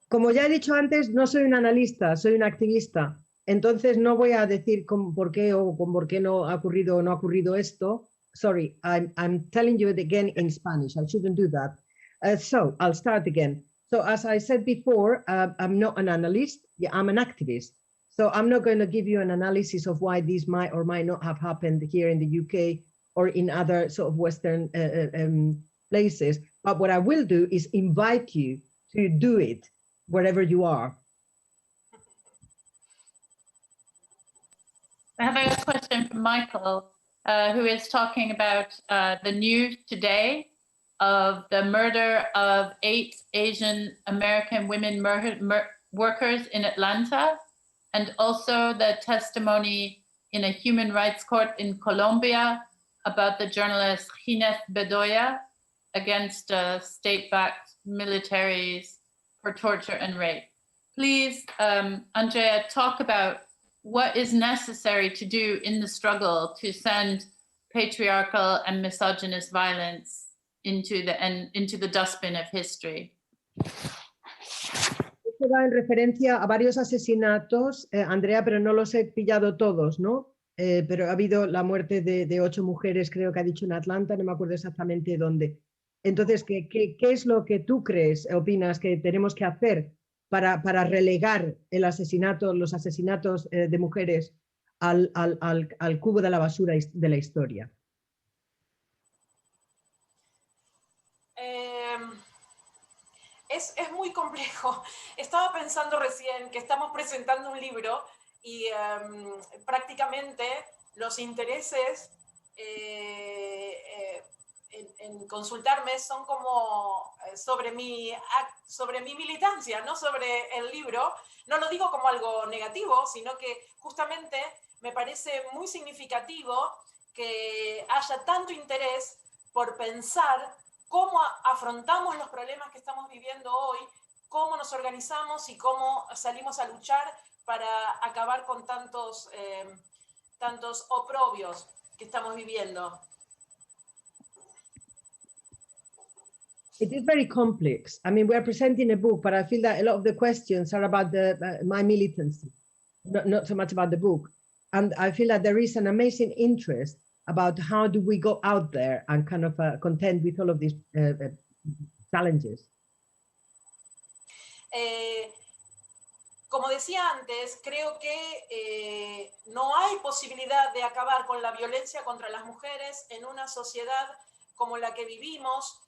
Como ya he dicho antes, no soy un analista, soy un activista. Entonces no voy a decir por qué o por qué no ha ocurrido o no ha ocurrido esto. Sorry, I'm telling you it again in Spanish. I shouldn't do that. So I'll start again. So as I said before, I'm not an analyst. Yeah, I'm an activist. So I'm not going to give you an analysis of why this might or might not have happened here in the UK or in other sort of Western places. But what I will do is invite you to do it wherever you are. I have a question from Michael, who is talking about the news today of the murder of 8 Asian American women workers in Atlanta, and also the testimony in a human rights court in Colombia about the journalist Ginés Bedoya against state-backed militaries for torture and rape. Please, Andrea, talk about what is necessary to do in the struggle to send patriarchal and misogynist violence into the dustbin of history. Esto va en referencia a varios asesinatos, Andrea, pero no los he pillado todos, ¿no? Pero ha habido la muerte de 8 mujeres, creo que ha dicho en Atlanta, no me acuerdo exactamente dónde. Entonces, ¿qué es lo que tú crees, opinas que tenemos que hacer para relegar los asesinatos de mujeres al cubo de la basura de la historia? Es muy complejo. Estaba pensando recién que estamos presentando un libro y prácticamente los intereses en consultarme son como sobre mi militancia, no sobre el libro. No lo digo como algo negativo, sino que justamente me parece muy significativo que haya tanto interés por pensar cómo afrontamos los problemas que estamos viviendo hoy, cómo nos organizamos y cómo salimos a luchar para acabar con tantos oprobios que estamos viviendo. It is very complex. I mean, we are presenting a book, but I feel that a lot of the questions are about my militancy, not so much about the book. And I feel that there is an amazing interest about how do we go out there and kind of contend with all of these challenges. Como decía antes, creo que no hay posibilidad de acabar con la violencia contra las mujeres en una sociedad como la que vivimos.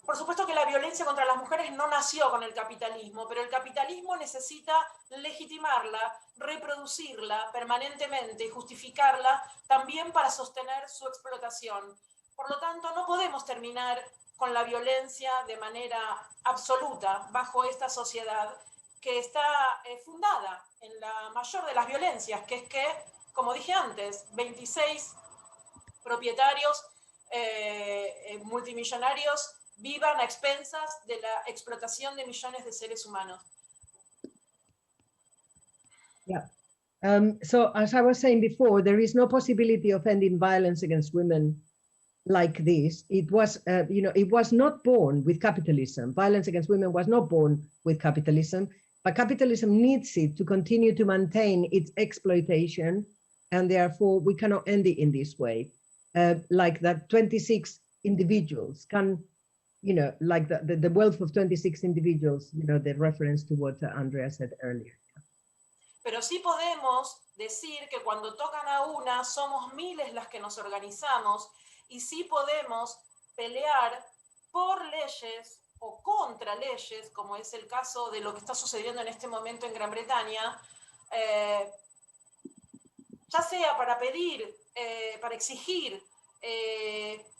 Por supuesto que la violencia contra las mujeres no nació con el capitalismo, pero el capitalismo necesita legitimarla, reproducirla permanentemente y justificarla también para sostener su explotación. Por lo tanto, no podemos terminar con la violencia de manera absoluta bajo esta sociedad que está fundada en la mayor de las violencias, que es que, como dije antes, 26 propietarios multimillonarios vivan a expensas de la explotación de millones de seres humanos. Yeah. So as I was saying before, there is no possibility of ending violence against women like this. It was, it was not born with capitalism. Violence against women was not born with capitalism, but capitalism needs it to continue to maintain its exploitation, and therefore we cannot end it in this way. Like that 26 individuals can, like the wealth of 26 individuals, the reference to what Andrea said earlier. Pero sí podemos decir que cuando tocan a una, somos miles las que nos organizamos, y sí podemos pelear por leyes o contra leyes, como es el caso de lo que está sucediendo en este momento en Gran Bretaña, ya sea para pedir, para exigir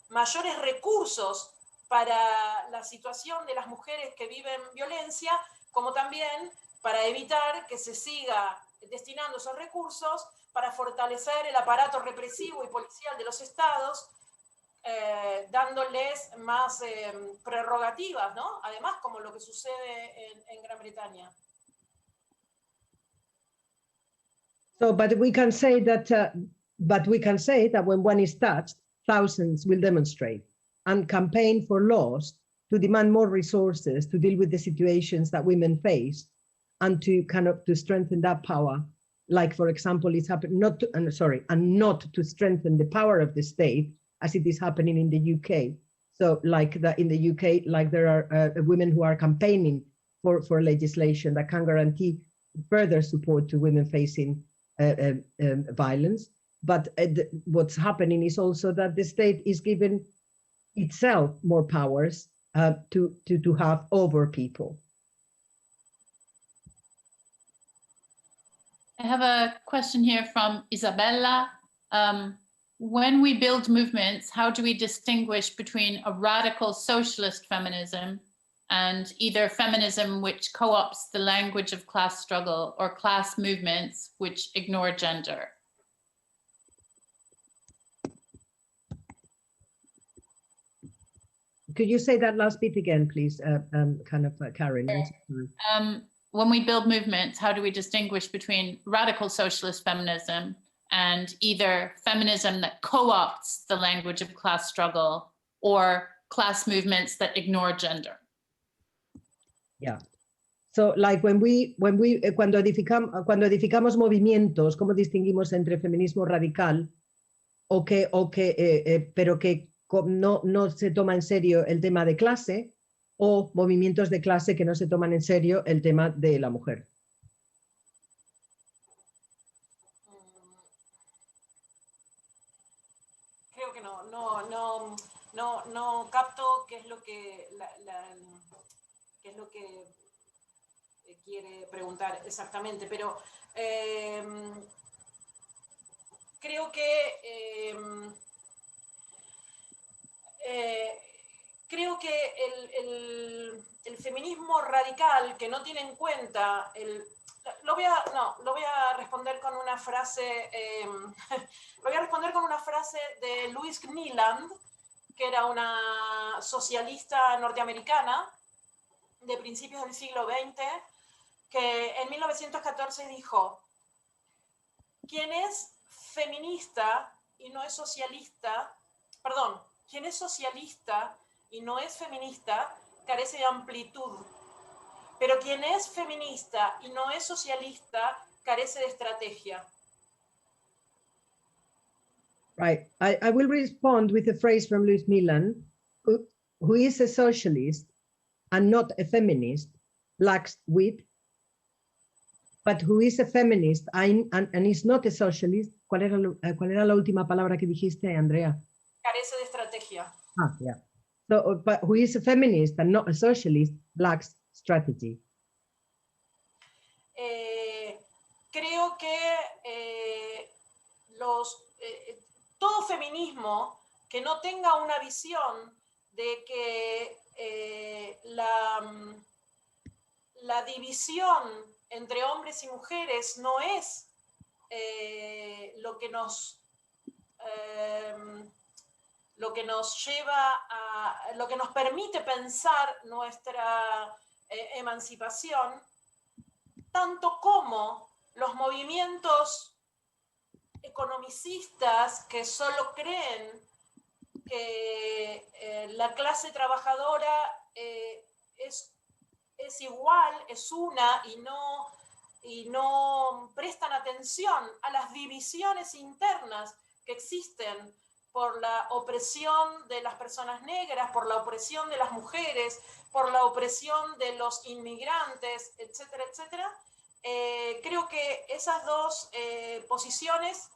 mayores recursos para la situación de las mujeres que viven violencia, como también para evitar que se siga destinando esos recursos para fortalecer el aparato represivo y policial de los estados, dándoles más prerrogativas, ¿no? Además, como lo que sucede en Gran Bretaña. So, but we can say that when one is touched, thousands will demonstrate and campaign for laws to demand more resources to deal with the situations that women face, and to to strengthen that power. Like, for example, it's happening not to strengthen the power of the state, as it is happening in the UK. So, like that in the UK, like there are women who are campaigning for legislation that can guarantee further support to women facing violence. But what's happening is also that the state is giving itself more powers to have over people. I have a question here from Isabella. When we build movements, how do we distinguish between a radical socialist feminism and either feminism which co-opts the language of class struggle, or class movements which ignore gender? Could you say that last bit again, please, Karen? When we build movements, how do we distinguish between radical socialist feminism and either feminism that co-opts the language of class struggle, or class movements that ignore gender? Yeah. So, like cuando edificamos movimientos, ¿cómo distinguimos entre feminismo radical pero que no se toma en serio el tema de clase, o movimientos de clase que no se toman en serio el tema de la mujer? Creo que no capto qué es lo que, qué es lo que quiere preguntar exactamente, pero creo que el feminismo radical que no tiene en cuenta lo voy a responder con una frase lo voy a responder con una frase de Louise Kneeland, que era una socialista norteamericana de principios del siglo XX, que en 1914 dijo: quien es feminista y no es socialista, perdón, quien es socialista y no es feminista carece de amplitud, pero quien es feminista y no es socialista carece de estrategia. Right. I will respond with a phrase from Louise Milan, who is a socialist and not a feminist, lacks wit, but who is a feminist and is not a socialist. ¿Cuál era la última palabra que dijiste, Andrea? Carece de estrategia. Ah, yeah. So, but who is a feminist and not a socialist lacks strategy. Creo que todo feminismo que no tenga una visión de que la división entre hombres y mujeres no es lo que nos permite pensar nuestra emancipación, tanto como los movimientos economicistas que solo creen que la clase trabajadora es igual, es una, y no prestan atención a las divisiones internas que existen por la opresión de las personas negras, por la opresión de las mujeres, por la opresión de los inmigrantes, etcétera, etcétera. Creo que esas dos posiciones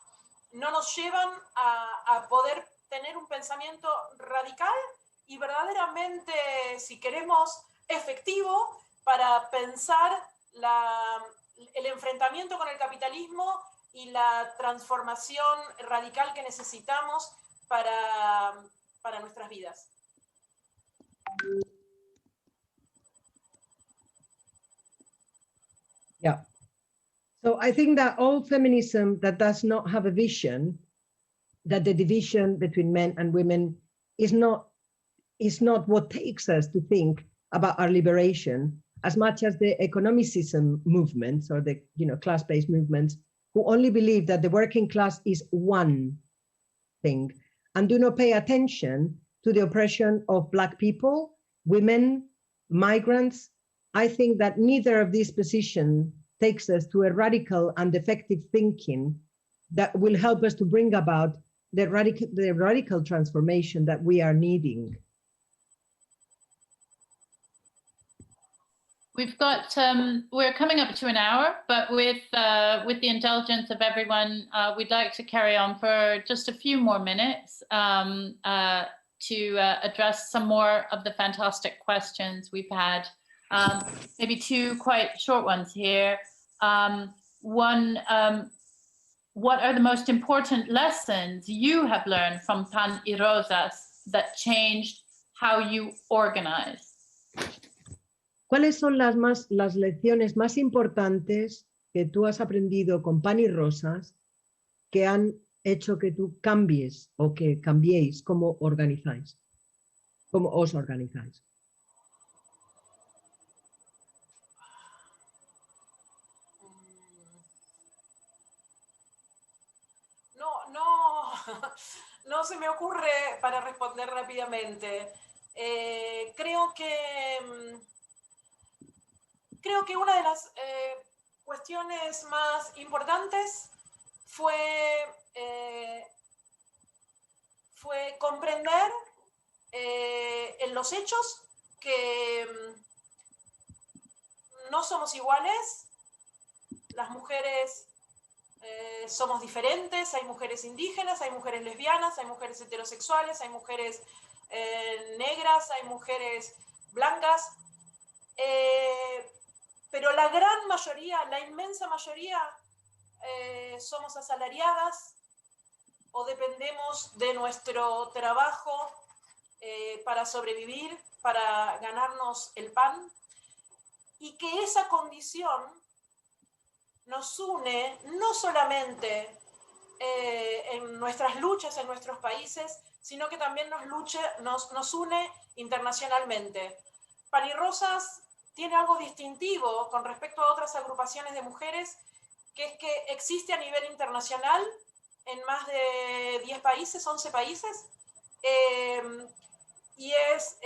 no nos llevan a poder tener un pensamiento radical y verdaderamente, si queremos, efectivo para pensar el enfrentamiento con el capitalismo y la transformación radical que necesitamos para nuestras vidas. Yeah. So I think that all feminism that does not have a vision, that the division between men and women is not what takes us to think about our liberation, as much as the economicism movements or the class-based movements, who only believe that the working class is one thing and do not pay attention to the oppression of Black people, women, migrants. I think that neither of these positions takes us to a radical and effective thinking that will help us to bring about the radical transformation that we are needing. We've got, we're coming up to an hour, but with the indulgence of everyone, we'd like to carry on for just a few more minutes to address some more of the fantastic questions we've had. Maybe two quite short ones here. One, what are the most important lessons you have learned from Pan y Rosas that changed how you organize? ¿Cuáles son las lecciones más importantes que tú has aprendido con Pan y Rosas que han hecho que tú cambies o que cambiéis cómo organizáis, cómo os organizáis? No se me ocurre para responder rápidamente. Creo que una de las cuestiones más importantes fue comprender en los hechos que no somos iguales, las mujeres somos diferentes, hay mujeres indígenas, hay mujeres lesbianas, hay mujeres heterosexuales, hay mujeres negras, hay mujeres blancas, pero la gran mayoría, la inmensa mayoría, somos asalariadas o dependemos de nuestro trabajo para sobrevivir, para ganarnos el pan, y que esa condición nos une no solamente en nuestras luchas en nuestros países, sino que también nos une internacionalmente. Pan y Rosas tiene algo distintivo con respecto a otras agrupaciones de mujeres, que es que existe a nivel internacional en más de 10 países, 11 países, y es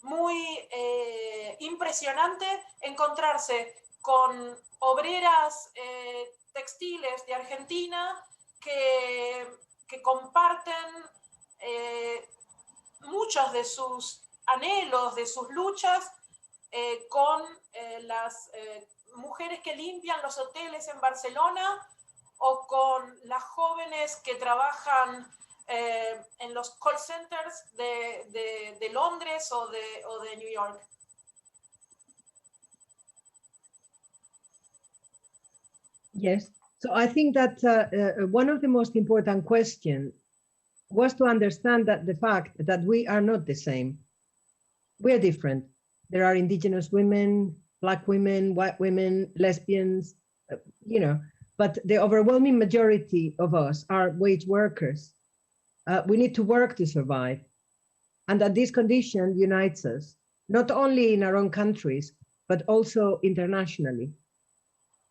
muy impresionante encontrarse con obreras textiles de Argentina que comparten muchos de sus anhelos, de sus luchas, con las mujeres que limpian los hoteles en Barcelona o con las jóvenes que trabajan en los call centers de Londres o de New York. Yes. So I think that one of the most important questions was to understand that the fact that we are not the same. We are different. There are indigenous women, Black women, white women, lesbians, but the overwhelming majority of us are wage workers. We need to work to survive. And that this condition unites us, not only in our own countries, but also internationally.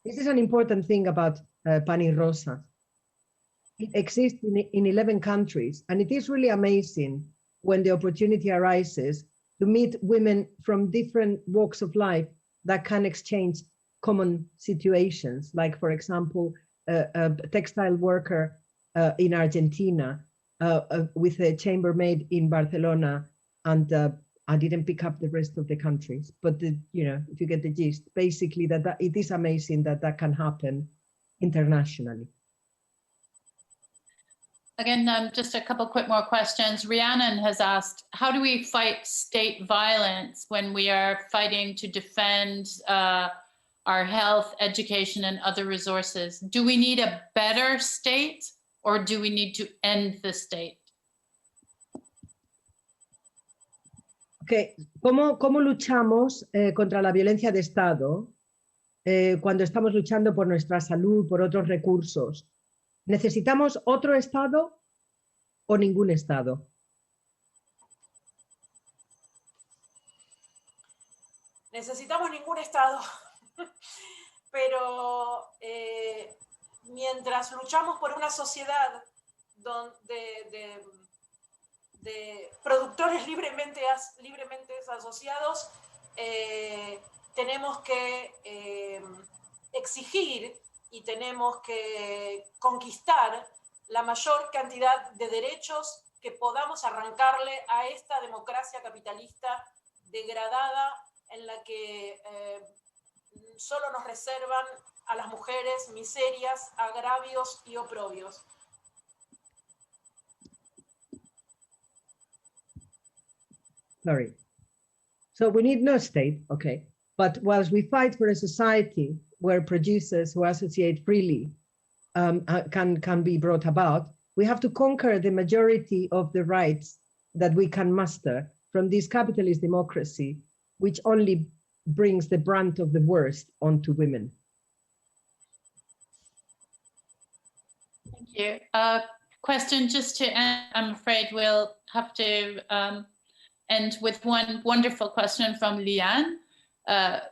This is an important thing about Pan y Rosa. It exists in 11 countries, and it is really amazing when the opportunity arises to meet women from different walks of life that can exchange common situations, like, for example, a textile worker in Argentina with a chambermaid in Barcelona, and I didn't pick up the rest of the countries, but if you get the gist, basically that it is amazing that can happen internationally. Again, just a couple quick more questions. Rhiannon has asked, how do we fight state violence when we are fighting to defend our health, education, and other resources? Do we need a better state, or do we need to end the state? Okay. ¿Cómo luchamos contra la violencia de Estado cuando estamos luchando por nuestra salud, por otros recursos? ¿Necesitamos otro Estado o ningún Estado? Necesitamos ningún Estado, pero mientras luchamos por una sociedad de productores libremente asociados, tenemos que exigir y tenemos que conquistar la mayor cantidad de derechos que podamos arrancarle a esta democracia capitalista degradada en la que solo nos reservan a las mujeres miserias, agravios y oprobios. Sorry. So we need no state, okay. But whilst we fight for a society where producers who associate freely can be brought about, we have to conquer the majority of the rights that we can muster from this capitalist democracy, which only brings the brunt of the worst onto women. Thank you. Question just to end, I'm afraid we'll have to end with one wonderful question from Liane.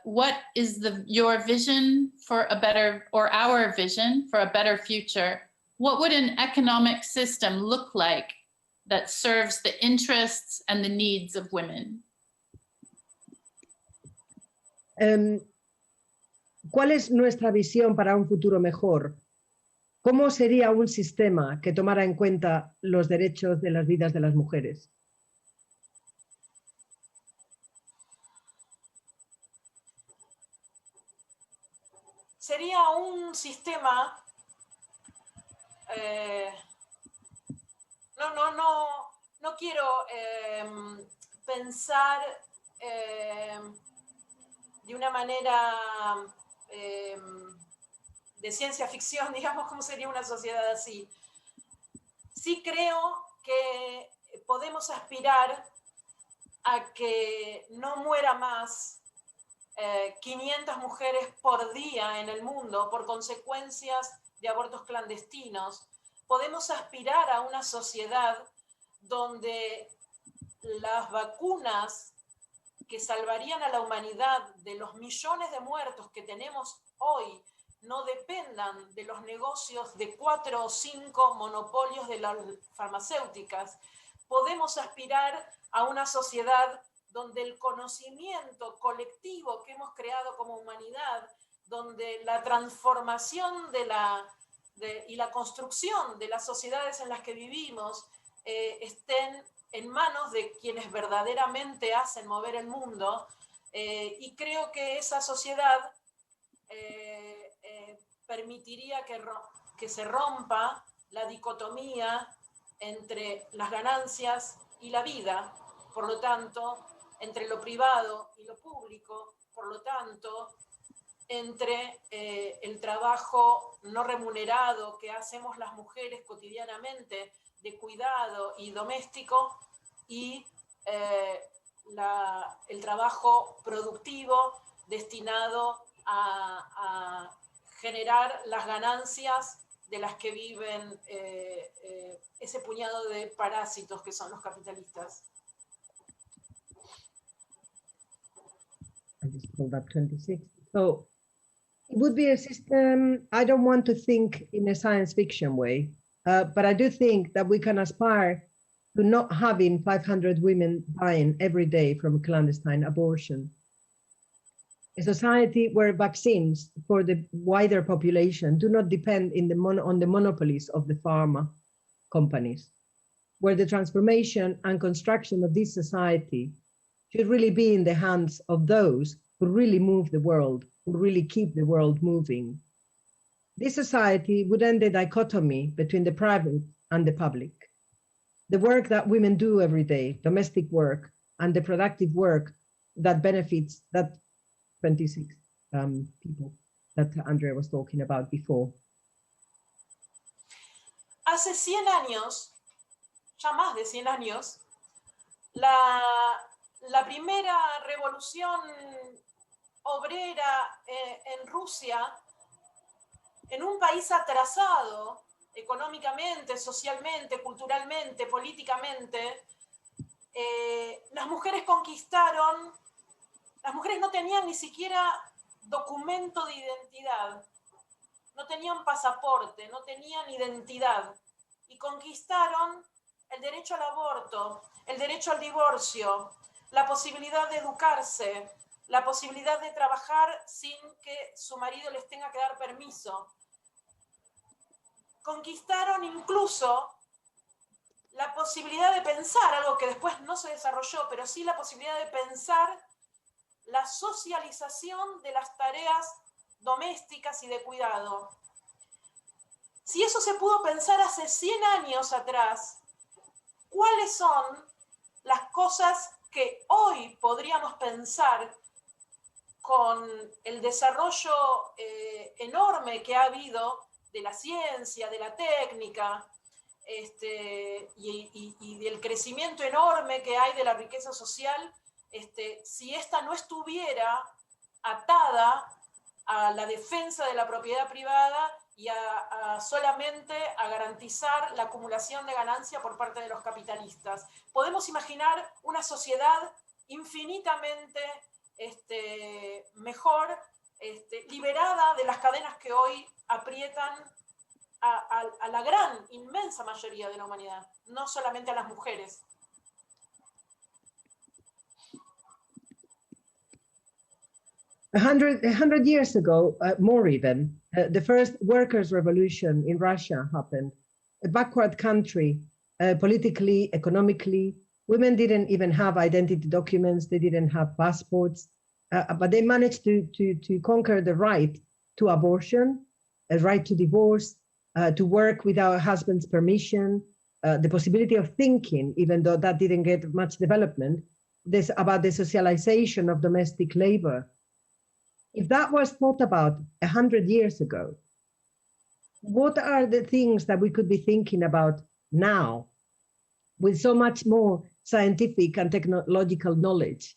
What is your vision for a better, or our vision for a better future? What would an economic system look like that serves the interests and the needs of women? ¿Cuál es nuestra visión para un futuro mejor? ¿Cómo sería un sistema que tomara en cuenta los derechos de las vidas de las mujeres? Sería un sistema no quiero pensar de una manera de ciencia ficción, digamos, cómo sería una sociedad así. Sí creo que podemos aspirar a que no muera más 500 mujeres por día en el mundo por consecuencias de abortos clandestinos. Podemos aspirar a una sociedad donde las vacunas que salvarían a la humanidad de los millones de muertos que tenemos hoy no dependan de los negocios de 4 o 5 monopolios de las farmacéuticas. Podemos aspirar a una sociedad donde el conocimiento colectivo que hemos creado como humanidad, donde la transformación y la construcción de las sociedades en las que vivimos estén en manos de quienes verdaderamente hacen mover el mundo, y creo que esa sociedad permitiría que se rompa la dicotomía entre las ganancias y la vida, por lo tanto, entre lo privado y lo público, por lo tanto, entre el trabajo no remunerado que hacemos las mujeres cotidianamente de cuidado y doméstico y el trabajo productivo destinado a generar las ganancias de las que viven ese puñado de parásitos que son los capitalistas. I just pulled up 26. So it would be a system, I don't want to think in a science fiction way, but I do think that we can aspire to not having 500 women dying every day from clandestine abortion. A society where vaccines for the wider population do not depend on the monopolies of the pharma companies, where the transformation and construction of this society should really be in the hands of those who really move the world, who really keep the world moving. This society would end the dichotomy between the private and the public. The work that women do every day, domestic work, and the productive work that benefits that 26 people that Andrea was talking about before. Hace 100 años, ya más de 100 años, la primera revolución obrera en Rusia, en un país atrasado económicamente, socialmente, culturalmente, políticamente, las mujeres conquistaron, las mujeres no tenían ni siquiera documento de identidad, no tenían pasaporte, no tenían identidad, y conquistaron el derecho al aborto, el derecho al divorcio, la posibilidad de educarse, la posibilidad de trabajar sin que su marido les tenga que dar permiso. Conquistaron incluso la posibilidad de pensar, algo que después no se desarrolló, pero sí la posibilidad de pensar la socialización de las tareas domésticas y de cuidado. Si eso se pudo pensar hace 100 años atrás, ¿cuáles son las cosas que hoy podríamos pensar con el desarrollo enorme que ha habido de la ciencia, de la técnica, y del crecimiento enorme que hay de la riqueza social, si esta no estuviera atada a la defensa de la propiedad privada y solamente a garantizar la acumulación de ganancia por parte de los capitalistas? Podemos imaginar una sociedad infinitamente mejor, liberada de las cadenas que hoy aprietan a la gran, inmensa mayoría de la humanidad, no solamente a las mujeres. A hundred years ago, more even, the first workers' revolution in Russia happened. A backward country, politically, economically. Women didn't even have identity documents. They didn't have passports, but they managed to conquer the right to abortion, a right to divorce, to work without a husband's permission, the possibility of thinking, even though that didn't get much development, this about the socialization of domestic labor. If that was thought about 100 years ago, what are the things that we could be thinking about now with so much more scientific and technological knowledge?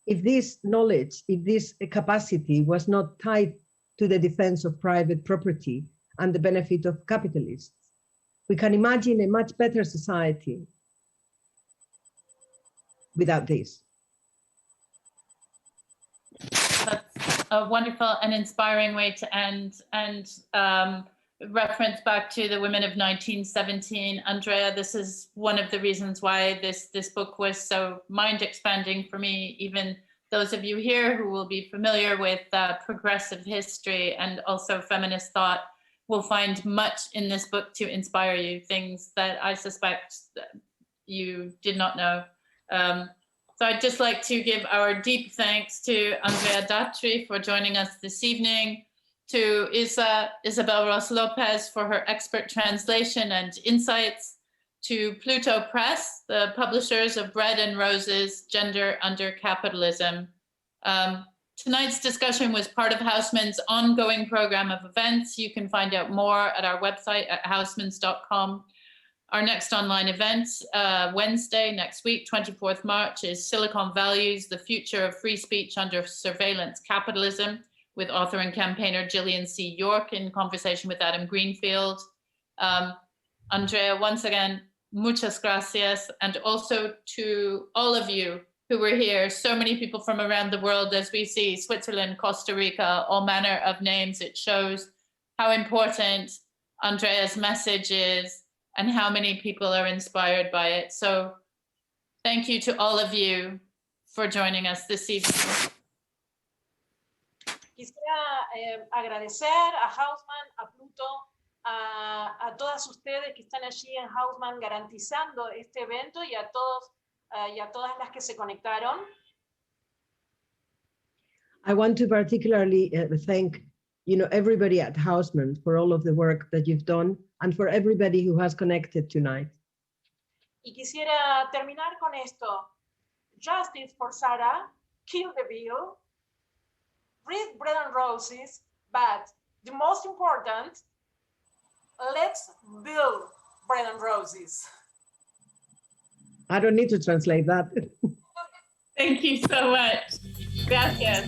If this knowledge, if this capacity was not tied to the defense of private property and the benefit of capitalists, we can imagine a much better society without this. That's a wonderful and inspiring way to end. And reference back to the women of 1917. Andrea, this is one of the reasons why this book was so mind-expanding for me. Even those of you here who will be familiar with progressive history and also feminist thought will find much in this book to inspire you, things that I suspect that you did not know. So I'd just like to give our deep thanks to Andrea Datri for joining us this evening, to Isabel Ross Lopez for her expert translation and insights, to Pluto Press, the publishers of Bread and Roses, Gender Under Capitalism. Tonight's discussion was part of Housmans' ongoing program of events. You can find out more at our website at housmans.com. Our next online event, Wednesday next week, 24th March, is Silicon Values, the Future of Free Speech Under Surveillance Capitalism, with author and campaigner Gillian C. York in conversation with Adam Greenfield. Andrea, once again, muchas gracias. And also to all of you who were here, so many people from around the world, as we see Switzerland, Costa Rica, all manner of names. It shows how important Andrea's message is and how many people are inspired by it. So thank you to all of you for joining us this evening. Quisiera agradecer a Housman, a Pluto, a todas ustedes que están allí en Housman garantizando este evento y a todos y a todas las que se conectaron. I want to particularly thank everybody at Housman for all of the work that you've done and for everybody who has connected tonight. Y quisiera terminar con esto. Justice for Sarah, kill the bill, read Bread and Roses, but the most important, let's build Bread and Roses. I don't need to translate that. Thank you so much. Gracias.